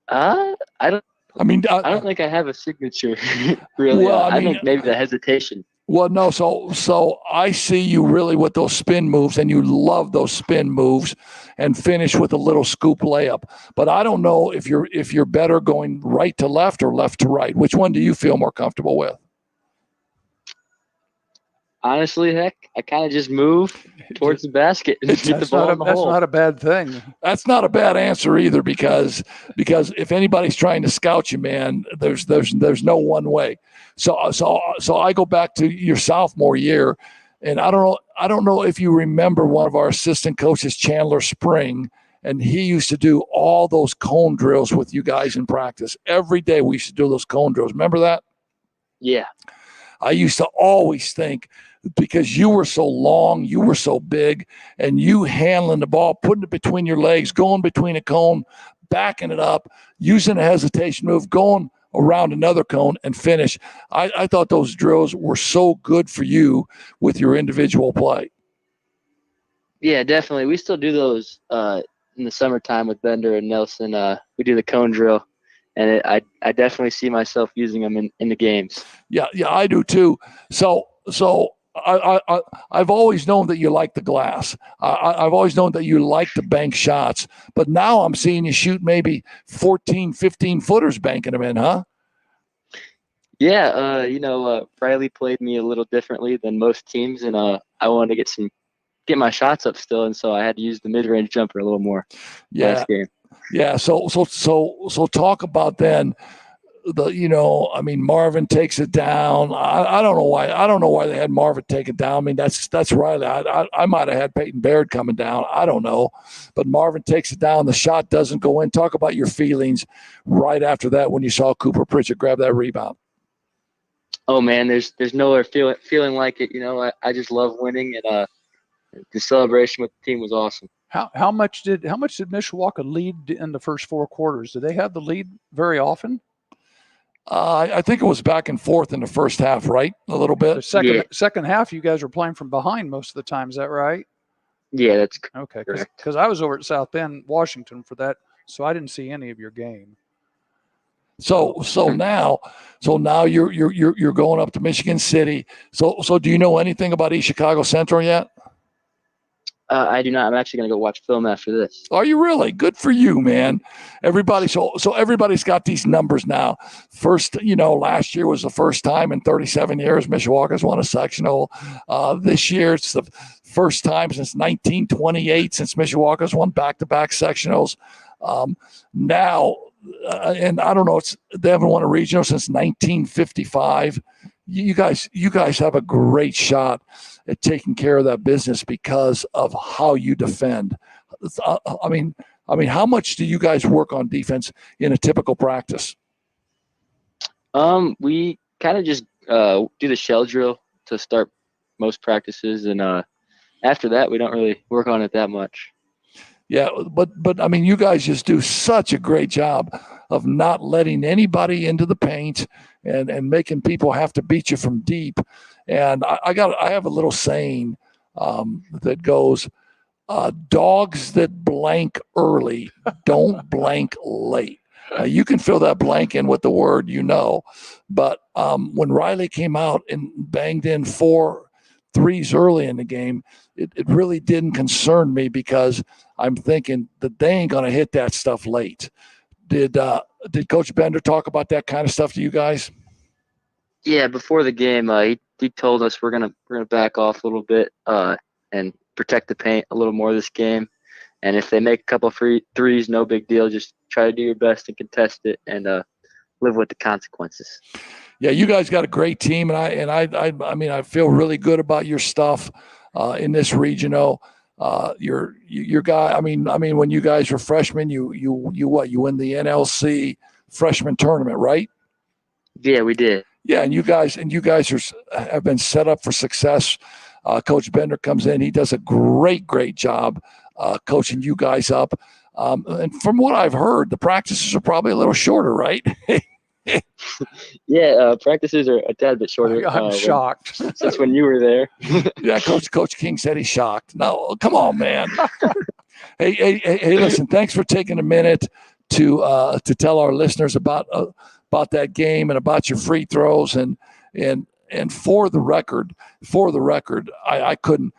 I don't I think I have a signature really. Well, I think maybe the hesitation. Well, no. So I see you really with those spin moves, and you love those spin moves, and finish with a little scoop layup. But I don't know if you're better going right to left or left to right. Which one do you feel more comfortable with? Honestly, heck, I kind of just move towards the basket and get the ball in the hole. That's not a bad thing. That's not a bad answer either, because if anybody's trying to scout you, man, there's no one way. So I go back to your sophomore year, and I don't know if you remember one of our assistant coaches, Chandler Spring, and he used to do all those cone drills with you guys in practice. Every day we used to do those cone drills. Remember that? Yeah. I used to always think, because you were so long, you were so big, and you handling the ball, putting it between your legs, going between a cone, backing it up, using a hesitation move, going around another cone and finish. I thought those drills were so good for you with your individual play. Yeah, definitely. We still do those in the summertime with Bender and Nelson. We do the cone drill, and I definitely see myself using them in the games. Yeah, I do too. So I've always known that you like the glass. I've always known that you like to bank shots. But now I'm seeing you shoot maybe 14, 15 footers banking them in, huh? Yeah, Riley played me a little differently than most teams, and I wanted to get my shots up still, and so I had to use the mid-range jumper a little more last game. Yeah. So talk about then. Marvin takes it down. I don't know why. I don't know why they had Marvin take it down. I mean, that's Riley. I might have had Peyton Baird coming down. I don't know, but Marvin takes it down. The shot doesn't go in. Talk about your feelings right after that when you saw Cooper Pritchett grab that rebound. Oh man, there's no other feeling like it. I just love winning, and the celebration with the team was awesome. How much did Mishawaka lead in the first 4 quarters? Did they have the lead very often? I think it was back and forth in the first half, right? A little bit. The second half, you guys were playing from behind most of the time. Is that right? Yeah, that's okay. Correct. Because I was over at South Bend, Washington for that, so I didn't see any of your game. So now you're going up to Michigan City. So do you know anything about East Chicago Central yet? I do not. I'm actually going to go watch film after this. Are you really? Good for you, man. Everybody. So everybody's got these numbers now. First, last year was the first time in 37 years Mishawaka's won a sectional. This year it's the first time since 1928 since Mishawaka's won back-to-back sectionals. Now, and I don't know, they haven't won a regional since 1955. You guys have a great shot at taking care of that business because of how you defend. I mean, how much do you guys work on defense in a typical practice? We kind of just do the shell drill to start most practices, and after that, we don't really work on it that much. Yeah, but you guys just do such a great job of not letting anybody into the paint and making people have to beat you from deep. And I have a little saying that goes, dogs that blank early don't blank late. You can fill that blank in with the word, but when Riley came out and banged in 4 threes early in the game, it really didn't concern me because I'm thinking that they ain't going to hit that stuff late. Did Coach Bender talk about that kind of stuff to you guys? Yeah, before the game, he told us we're gonna back off a little bit and protect the paint a little more this game. And if they make a couple threes, no big deal. Just try to do your best and contest it and live with the consequences. Yeah, you guys got a great team, and I feel really good about your stuff in this regional. Your guy. When you guys were freshmen, you win the NLC freshman tournament, right? Yeah, we did. Yeah, and you guys have been set up for success. Coach Bender comes in; he does a great job coaching you guys up. And from what I've heard, the practices are probably a little shorter, right? Yeah, practices are a tad bit shorter. I'm shocked. Since when you were there. Yeah, Coach King said he's shocked. No, come on, man. Hey, listen, thanks for taking a minute to tell our listeners about that game and about your free throws and for the record, I couldn't.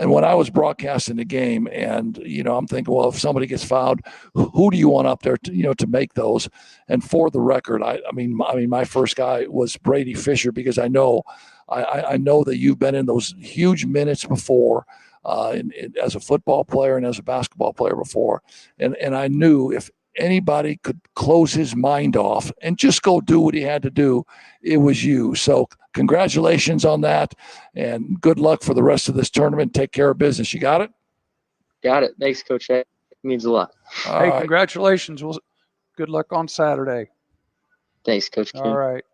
And when I was broadcasting the game, and I'm thinking, well, if somebody gets fouled, who do you want up there to make those? And for the record, I mean, my first guy was Brady Fisher, because I know that you've been in those huge minutes before, as a football player and as a basketball player before, and I knew if anybody could close his mind off and just go do what he had to do, it was you. So congratulations on that, and good luck for the rest of this tournament. Take care of business. You got it? Got it. Thanks, Coach. That means a lot. Hey, congratulations. Good luck on Saturday. Thanks, Coach King. All right.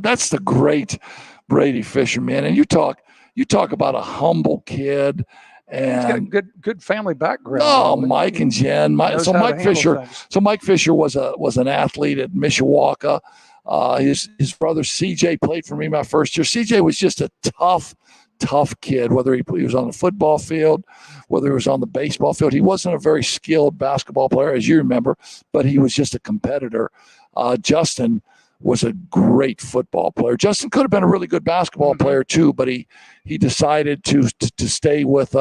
That's the great Brady Fisher, man. And you talk about a humble kid. And he's got a good family background. Oh, Mike and Jen. Mike Fisher was an athlete at Mishawaka. His brother CJ played for me my first year. CJ was just a tough kid, whether he was on the football field, whether he was on the baseball field. He wasn't a very skilled basketball player, as you remember, but he was just a competitor. Justin was a great football player. Justin could have been a really good basketball player too, but he decided to stay with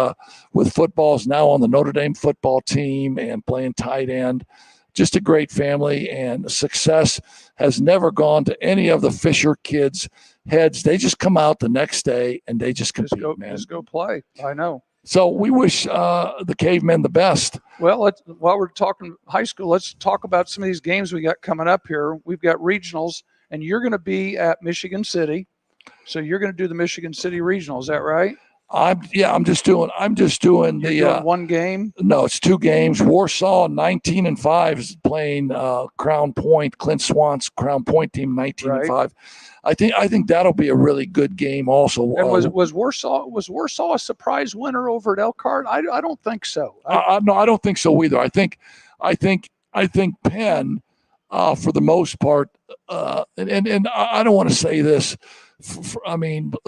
football. Is now on the Notre Dame football team and playing tight end. Just a great family, and success has never gone to any of the Fisher kids' heads. They just come out the next day and they just compete, just go play. I know. So we wish the Cavemen the best. Well, while we're talking high school, let's talk about some of these games we got coming up here. We've got regionals, and you're going to be at Michigan City. So you're going to do the Michigan City regional. Is that right? I'm just doing one game. No, it's 2 games. Warsaw 19-5 is playing Crown Point. Clint Swan's Crown Point team 19-5. I think that'll be a really good game also. And was Warsaw a surprise winner over at Elkhart? I don't think so. No, I don't think so either. I think Penn, for the most part, and I don't want to say this.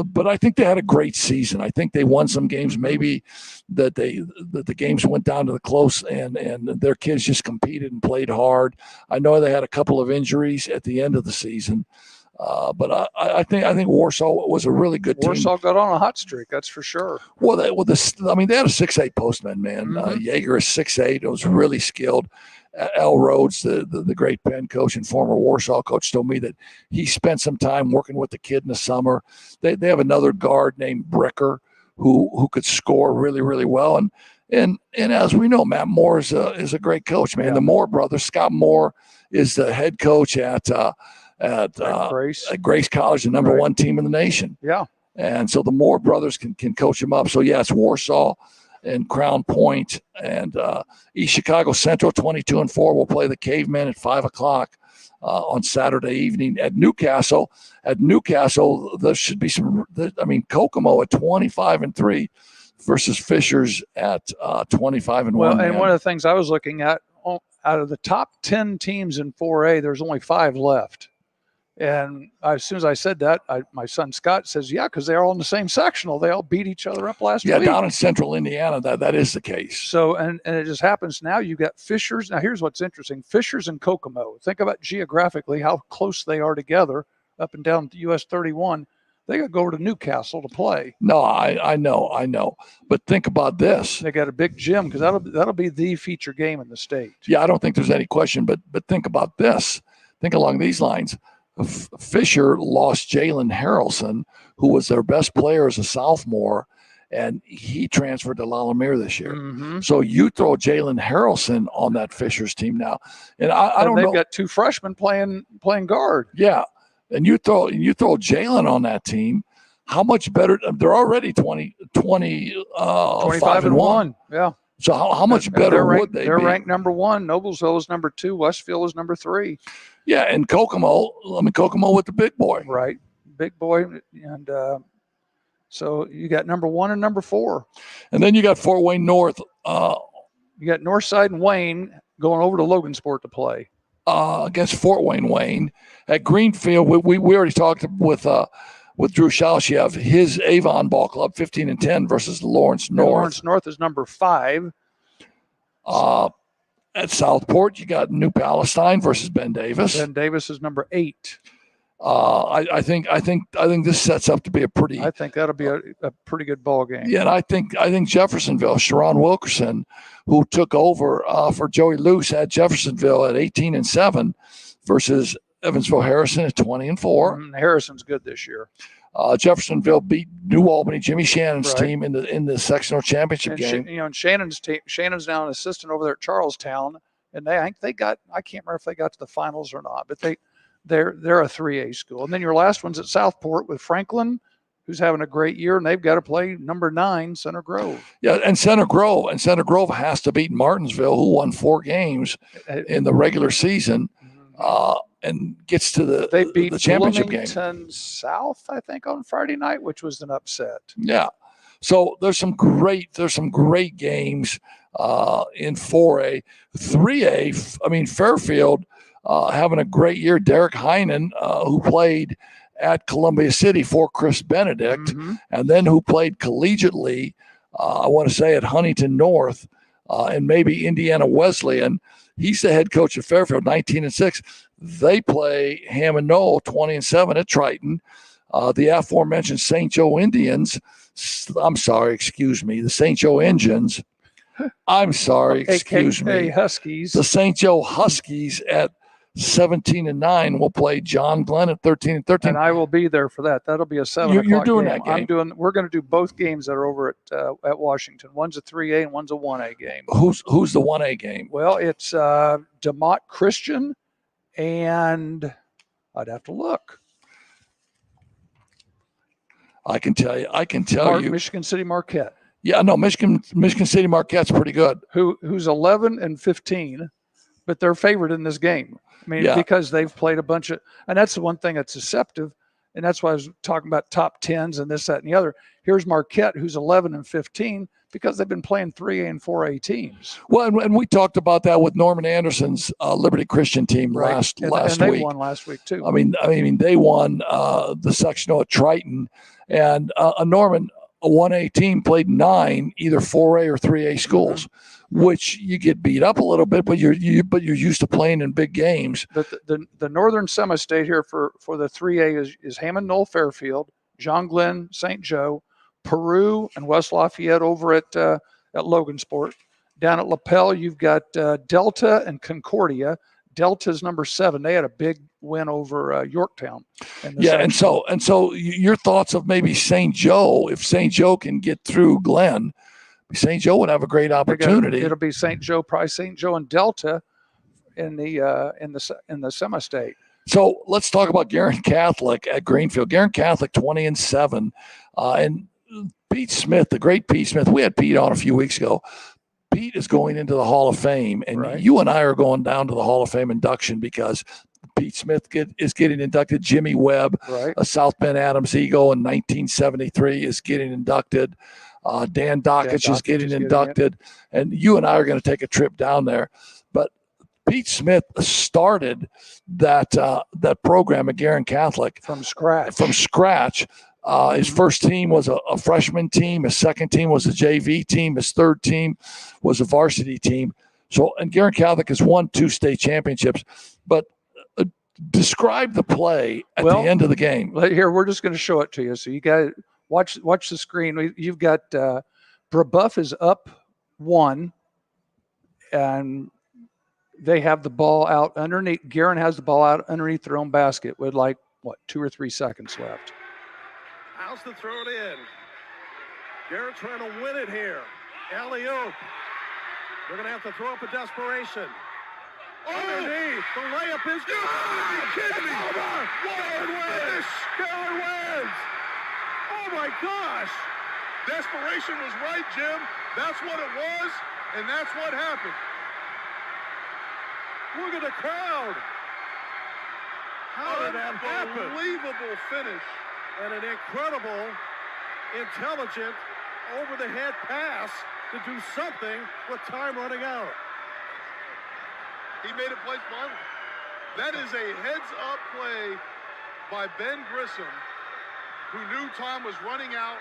But I think they had a great season. I think they won some games, maybe that the games went down to the close, and their kids just competed and played hard. I know they had a couple of injuries at the end of the season, but I think Warsaw was a really good team. Warsaw got on a hot streak, that's for sure. Well, they had a 6'8" postman, man. Yeager is 6'8". It was really skilled. Al Rhodes, the great Penn coach and former Warsaw coach, told me that he spent some time working with the kid in the summer. They have another guard named Bricker who could score really, really well. And as we know, Matt Moore is a great coach, man. Yeah. The Moore brothers, Scott Moore is the head coach at Grace College, the number 1 team in the nation. Yeah. And so the Moore brothers can coach him up. So yeah, it's Warsaw and Crown Point, and East Chicago Central 22-4 will play the Cavemen at 5:00 on Saturday evening at Newcastle. At Newcastle, there should be Kokomo at 25-3 versus Fishers at 25-1. Well, and one of the things I was looking at, out of the top 10 teams in 4A, there's only 5 left. And as soon as I said that, my son Scott says, yeah, because they're all in the same sectional. They all beat each other up last week. Yeah, down in central Indiana, that is the case. So, and it just happens now you got Fishers. Now, here's what's interesting. Fishers and Kokomo. Think about geographically how close they are together up and down US 31. They got to go over to Newcastle to play. No, I know. But think about this. They got a big gym because that'll be the feature game in the state. Yeah, I don't think there's any question. But think about this. Think along these lines. Fisher lost Jalen Harrelson, who was their best player as a sophomore, and he transferred to Lalamere this year. Mm-hmm. So you throw Jalen Harrelson on that Fisher's team now, and I don't know. They've got 2 freshmen playing guard. Yeah, and you throw Jalen on that team. How much better? They're already 25-1. Yeah. So how much better would they be? They're ranked number 1. Noblesville is number 2. Westfield is number 3. Yeah, and Kokomo with the big boy. Right, big boy. And so you got number 1 and number 4. And then you got Fort Wayne North. You got Northside and Wayne going over to Logansport to play. against Fort Wayne. At Greenfield, we already talked with Drew Schauss. You have his Avon Ball Club 15-10 versus Lawrence North. Lawrence North is number 5. At Southport, you got New Palestine versus Ben Davis. Ben Davis is number 8. I think this sets up to be a pretty. I think that'll be a pretty good ball game. Yeah, and I think Jeffersonville, Sharon Wilkerson, who took over for Joey Luce, had Jeffersonville at 18-7 versus Evansville Harrison at 20-4. Harrison's good this year. Jeffersonville beat New Albany, Jimmy Shannon's team in the sectional championship game. And Shannon's now an assistant over there at Charlestown, and I think they got. I can't remember if they got to the finals or not, but they're a 3A school. And then your last one's at Southport with Franklin, who's having a great year, and they've got to play number 9 Center Grove. Yeah, and Center Grove has to beat Martinsville, who won 4 games in the regular season. And gets to the championship game. They beat Bloomington South, I think, on Friday night, which was an upset. Yeah. So there's some great games in 4A. 3A, I mean, Fairfield having a great year. Derek Heinen, who played at Columbia City for Chris Benedict, and then who played collegiately, I want to say, at Huntington North and maybe Indiana Wesleyan. He's the head coach of Fairfield, 19-6. They play Hammond Knoll, 20-7 at Triton. The aforementioned St. Joe Indians. The St. Joe Engines. Huskies. The St. Joe Huskies at 17-9 will play John Glenn at 13-13. And I will be there for that. That'll be a 7 o'clock You're doing game. that game. We're going to do both games that are over at Washington. One's a 3A and one's a 1A game. Who's the 1A game? Well, it's DeMott Christian, and I'd have to look. I can tell you. Michigan City Marquette. Yeah, no, Michigan City Marquette's pretty good. Who's 11-15, but they're favored in this game. I mean, because they've played a bunch of, and that's the one thing that's deceptive, and that's why I was talking about top 10s and this, that, and the other. Here's Marquette, who's 11-15, because they've been playing 3A and 4A teams. Well, and we talked about that with Norman Anderson's Liberty Christian team last and week. They won last week too. I mean, they won the sectional at Triton, and Norman, a 1A team, played 9 either 4A or 3A schools, which you get beat up a little bit, but you're used to playing in big games. But the Northern Semi-State here for the 3A is Hammond Knoll Fairfield, John Glenn St. Joe, Peru and West Lafayette over at Logansport. Down at Lapel, you've got Delta and Concordia. Delta's number 7. They had a big win over Yorktown. And so your thoughts of maybe St. Joe, if St. Joe can get through Glenn, St. Joe would have a great opportunity. It'll be St. Joe, probably St. Joe and Delta in the semi-state. So let's talk about Garin Catholic at Greenfield. Garin Catholic 20-7, and Pete Smith, the great Pete Smith. We had Pete on a few weeks ago. Pete is going into the Hall of Fame, and you and I are going down to the Hall of Fame induction because Pete Smith is getting inducted. Jimmy Webb, a South Bend Adams Eagle in 1973, is getting inducted. Dan Dockich is getting inducted, and you and I are going to take a trip down there. But Pete Smith started that program at Garin Catholic from scratch. His first team was a freshman team. His second team was a JV team. His third team was a varsity team. So, and Garin Catholic has won 2 state championships. But describe the play at the end of the game. Here, we're just going to show it to you. So you got to watch the screen. You've got Brebeuf is up 1, and they have the ball out underneath. Garin has the ball out underneath their own basket with 2 or 3 seconds left. House to throw it in. Garin trying to win it here. Alley-oop. They're going to have to throw up a desperation. Underneath. The layup is good. Are you kidding me? Garin wins. Garin wins. Oh, my gosh. Desperation was right, Jim. That's what it was, and that's what happened. Look at the crowd. How did that happen? Unbelievable finish. And an incredible, intelligent, over-the-head pass to do something with time running out. He made it play fun. That is a heads-up play by Ben Grissom, who knew time was running out.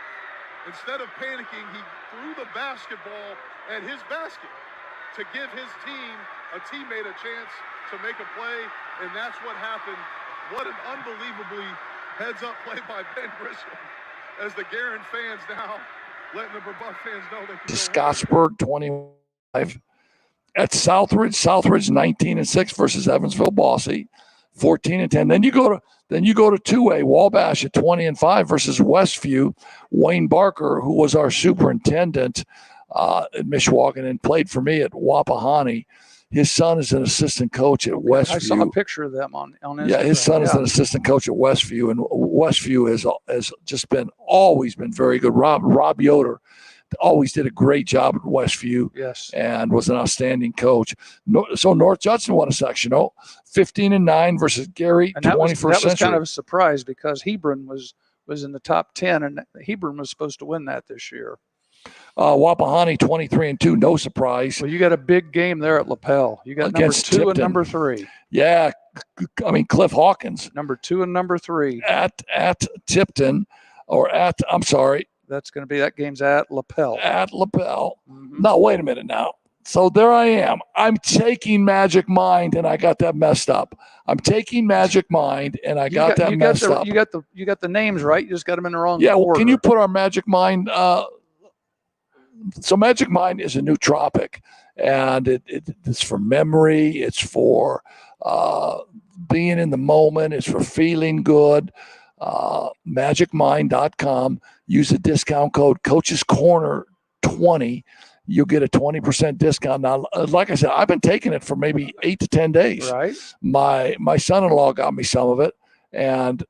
Instead of panicking, he threw the basketball at his basket to give his team, a teammate, a chance to make a play, and that's what happened. What an unbelievably heads-up play by Ben Grissom, as the Garin fans now letting the Brebeuf fans know they can To go Scottsburg 25. At Southridge 19-6 versus Evansville Bossy 14-10. Then you go to 2A Wabash at 20-5 versus Westview. Wayne Barker, who was our superintendent at Mishawaka and played for me at Wapahani. His son is an assistant coach at Westview. I saw a picture of them on Instagram. Yeah, his son is an assistant coach at Westview, and Westview has just always been very good. Rob Yoder always did a great job at Westview. Yes, and was an outstanding coach. So North Judson won a sectional, 15-9 versus Gary. And that 21st was century. kind of a surprise because Hebron was in the top 10, and Hebron was supposed to win that this year. Wapahani 23-2, no surprise. Well, you got a big game there at Lapel. You got Against number 2 and Tipton. number 3. Yeah, I mean Cliff Hawkins Number 2 and number 3. at Tipton, That's going to be, that game's at Lapel. At Lapel. Mm-hmm. No, wait a minute now. So there I am. I'm taking Magic Mind, and I got that messed up. I'm taking Magic Mind, and I got that messed up. You got the names right. You just got them in the wrong Yeah, well, order. can you put our Magic Mind? So Magic Mind is a nootropic, and it's for memory. It's for being in the moment. It's for feeling good. MagicMind.com. Use the discount code Coach's Corner 20. You'll get a 20% discount. Now, like I said, I've been taking it for maybe 8 to 10 days. Right. My son-in-law got me some of it, and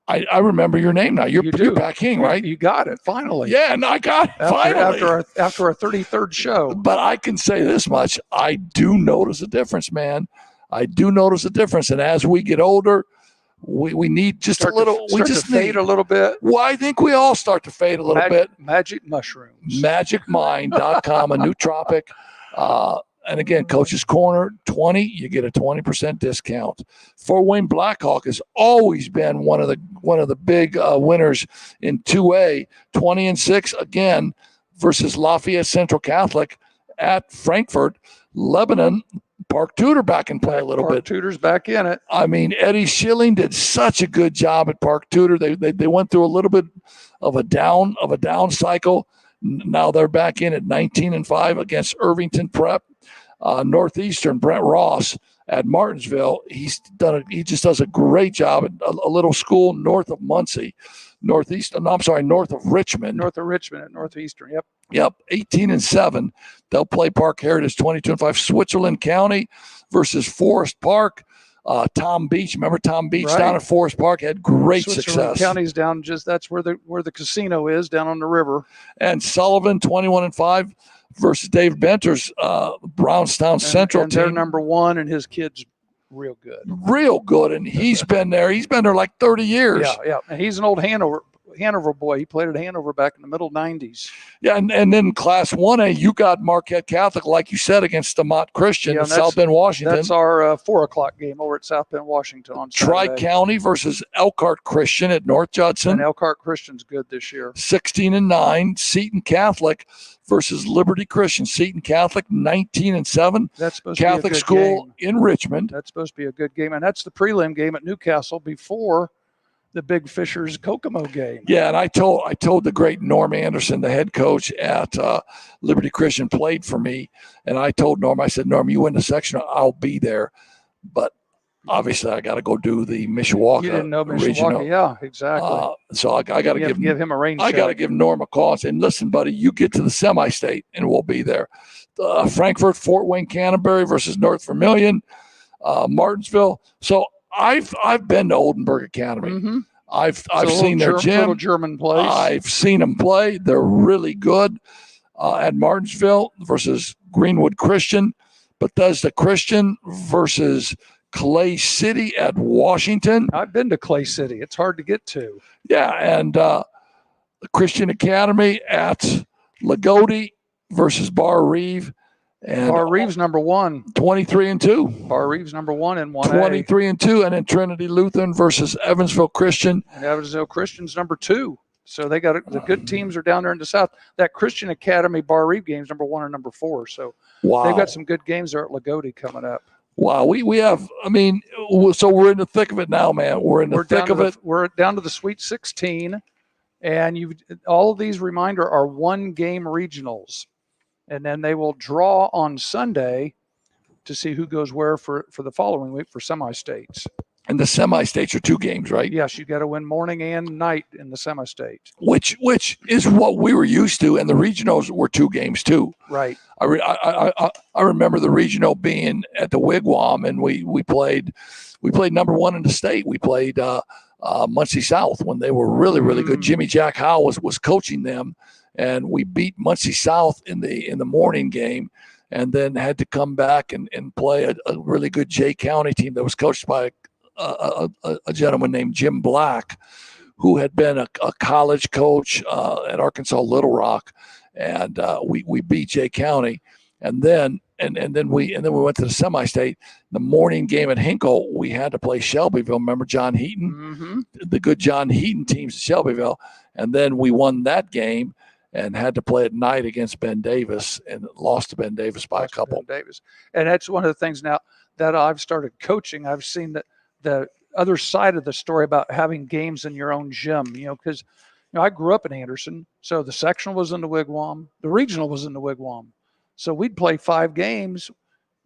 I remember your name now. You're Pat King, right? You got it finally. Yeah, and I got it finally. After our 33rd show. But I can say this much: I do notice a difference, man. I do notice a difference, and as we get older, we need just a little. We just fade a little bit. Well, I think we all start to fade a little bit. Magic mushrooms. MagicMind.com, a nootropic. And again, Coach's Corner 20, you get a 20% discount. Fort Wayne Blackhawk has always been one of the big winners in 2A, 20-6 again versus Lafayette Central Catholic at Frankfurt. Lebanon, Park Tudor back in play a little bit. Park Tudor's back in it. I mean, Eddie Schilling did such a good job at Park Tudor. They went through a little bit of a down cycle. Now they're back in at 19-5 against Irvington Prep. Northeastern, Brent Ross at Martinsville. He just does a great job at a little school north of Muncie. North of Richmond. North of Richmond at Northeastern. Yep, 18-7. They'll play Park Heritage 22-5. Switzerland County versus Forest Park. Tom Beach, remember Tom Beach down at Forest Park had great Switzerland success. County's down that's where the casino is down on the river. And Sullivan 21-5 versus Dave Benter's Brownstown Central and team. They're number 1, and his kid's real good. And he's been there. He's been there like 30 years. Yeah. And he's an old Hanover boy. He played at Hanover back in the middle 90s. Yeah, and then Class 1A, you got Marquette Catholic, like you said, against DeMott Christian in South Bend, Washington. That's our 4 o'clock game over at South Bend, Washington on Saturday. Tri-County versus Elkhart Christian at North Judson. And Elkhart Christian's good this year. 16-9. Seton Catholic versus Liberty Christian. Seton Catholic 19-7. That's supposed Catholic to be a good school game. in Richmond. That's supposed to be a good game, and that's the prelim game at Newcastle before the Big Fishers Kokomo game. Yeah, and I told the great Norm Anderson, the head coach at Liberty Christian, played for me, and I told Norm, I said, Norm, you win the sectional, I'll be there, but obviously I got to go do the Mishawaka. You didn't know Mishawaka, regional. yeah, exactly. So I got to give him a rain I check. got to give Norm a call and say, listen, buddy, you get to the semi-state and we'll be there. Frankfurt, Fort Wayne, Canterbury versus North Vermilion, Martinsville. So I've been to Oldenburg Academy. Mm-hmm. I've seen their gym. Little German place. I've seen them play. They're really good. At Martinsville versus Greenwood Christian, Bethesda Christian versus Clay City at Washington. I've been to Clay City. It's hard to get to. Yeah, and the Christian Academy at Lagodi versus Bar Reeve, And Bar Reeves #1. 23-2. Bar Reeves #1 in 1A. 23-2, and then Trinity Lutheran versus Evansville Christian. And Evansville Christian's #2. So they got the good teams are down there in the South. That Christian Academy Bar Reeves game's #1 and #4. So they've got some good games there at Lagodi coming up. Wow, we have. I mean, so we're in the thick of it now, man. We're in the thick of it. We're down to the Sweet 16, and all of these are 1-game regionals, and then they will draw on Sunday to see who goes where for the following week for semi-states. And the semi-states are 2 games, right? Yes, you got to win morning and night in the semi-states. Which is what we were used to, and the regionals were 2 games too. Right. I remember the regional being at the Wigwam, and we played #1 in the state. We played Muncie South when they were really, really good. Jimmy Jack Howe was coaching them, and we beat Muncie South in the morning game, and then had to come back and play a really good Jay County team that was coached by a gentleman named Jim Black, who had been a college coach at Arkansas Little Rock, and we beat Jay County, and then we went to the semi-state. The morning game at Hinkle, we had to play Shelbyville. Remember John Heaton, the good John Heaton teams at Shelbyville, and then we won that game and had to play at night against Ben Davis and lost to Ben Davis by a couple. Ben Davis, and that's one of the things now that I've started coaching. I've seen that the other side of the story about having games in your own gym, because I grew up in Anderson, so the sectional was in the Wigwam, the regional was in the Wigwam, so we'd play 5 games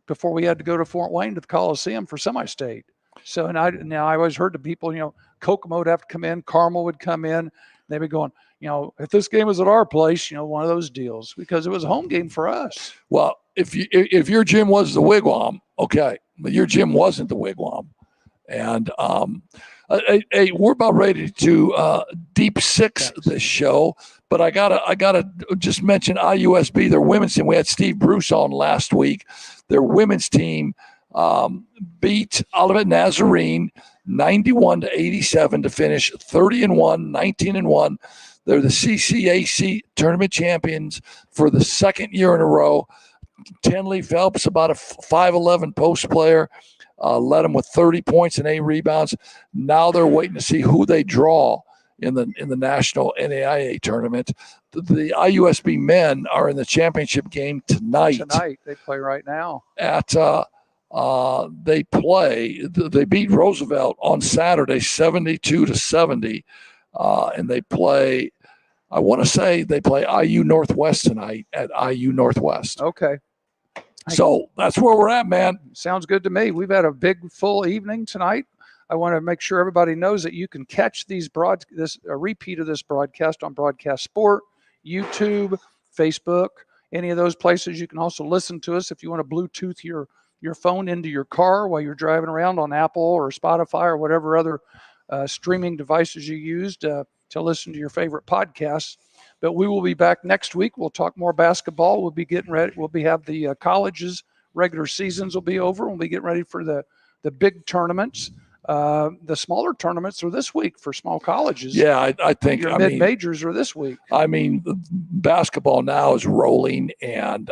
before we had to go to Fort Wayne to the Coliseum for semi-state. So I always heard the people, Kokomo would have to come in, Carmel would come in, they'd be going, if this game was at our place, one of those deals, because it was a home game for us. Well, if your gym was the Wigwam, okay, but your gym wasn't the Wigwam. And hey, we're about ready to deep six this show, but I gotta just mention IUSB, their women's team. We had Steve Bruce on last week. Their women's team beat Olivet Nazarene 91-87 to finish 30-1, 19-1. They're the CCAC tournament champions for the 2nd year in a row. Tenley Phelps, about a 5'11" post player. Led them with 30 points and 8 rebounds. Now they're waiting to see who they draw in the national NAIA tournament. The IUSB men are in the championship game tonight. Tonight they play right now. They beat Roosevelt on Saturday 72-70, and they play. I want to say they play IU Northwest tonight at IU Northwest. Okay. So that's where we're at, man. Sounds good to me. We've had a big, full evening tonight. I want to make sure everybody knows that you can catch a repeat of this broadcast on Broadcast Sport, YouTube, Facebook, any of those places. You can also listen to us if you want to Bluetooth your phone into your car while you're driving around on Apple or Spotify or whatever other streaming devices you used to listen to your favorite podcasts. But we will be back next week. We'll talk more basketball. We'll be getting ready. Have the colleges regular seasons will be over. We'll be getting ready for the big tournaments. The smaller tournaments are this week for small colleges. Yeah, I think your mid-majors are this week. I mean, basketball now is rolling, and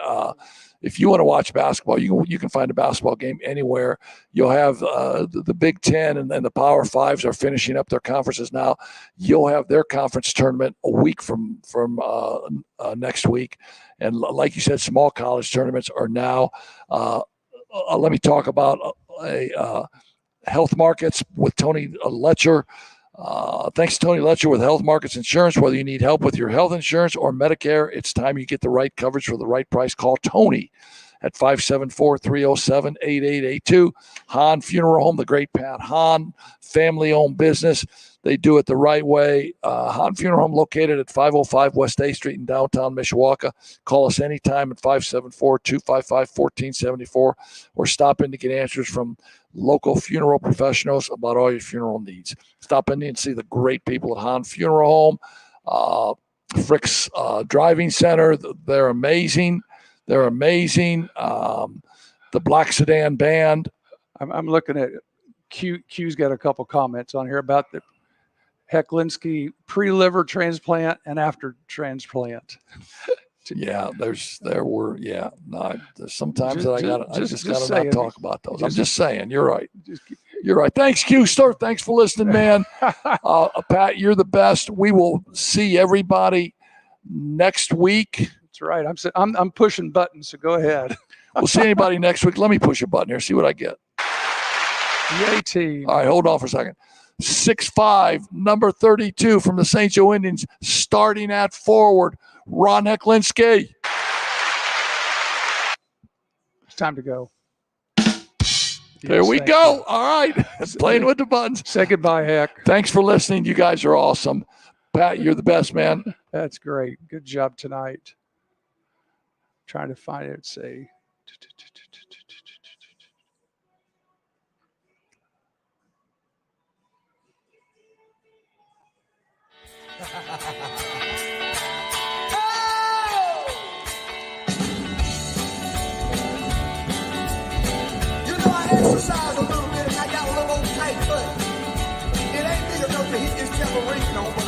if you want to watch basketball, you can find a basketball game anywhere. You'll have the Big Ten and then the Power Fives are finishing up their conferences now. You'll have their conference tournament a week from next week, and like you said, small college tournaments are now. Let me talk about Health Markets with Tony Letcher. Thanks to Tony Letcher with Health Markets Insurance. Whether you need help with your health insurance or Medicare, it's time you get the right coverage for the right price. Call Tony at 574-307-8882. Hahn Funeral Home, the great Pat Hahn, family-owned business. They do it the right way. Hahn Funeral Home located at 505 West A Street in downtown Mishawaka. Call us anytime at 574-255-1474 or stop in to get answers from local funeral professionals about all your funeral needs. Stop in and see the great people at Hahn Funeral Home. Frick's Driving Center, they're amazing. They're amazing. The Black Sedan Band. I'm looking at Q's got a couple comments on here about the Hecklinski pre-liver transplant and after transplant. Yeah, there were. Yeah, no. There's sometimes that I just gotta saying. not talk about those. I'm just saying. You're right. You're right. Thanks, Q-Star. Thanks for listening, man. Pat, you're the best. We will see everybody next week. That's right. I'm pushing buttons, so go ahead. We'll see anybody next week. Let me push a button here. See what I get. Yay, team. All right, hold on for a second. 6'5", number 32 from the St. Joe Indians, starting at forward, Ron Heklinski. It's time to go. There we go. All right. Playing with the buttons. Say goodbye, Heck. Thanks for listening. You guys are awesome. Pat, you're the best, man. That's great. Good job tonight. Trying to find it. Say. Exercise a little bit and I got a little old tight foot. It ain't big enough to hit this temple ring on.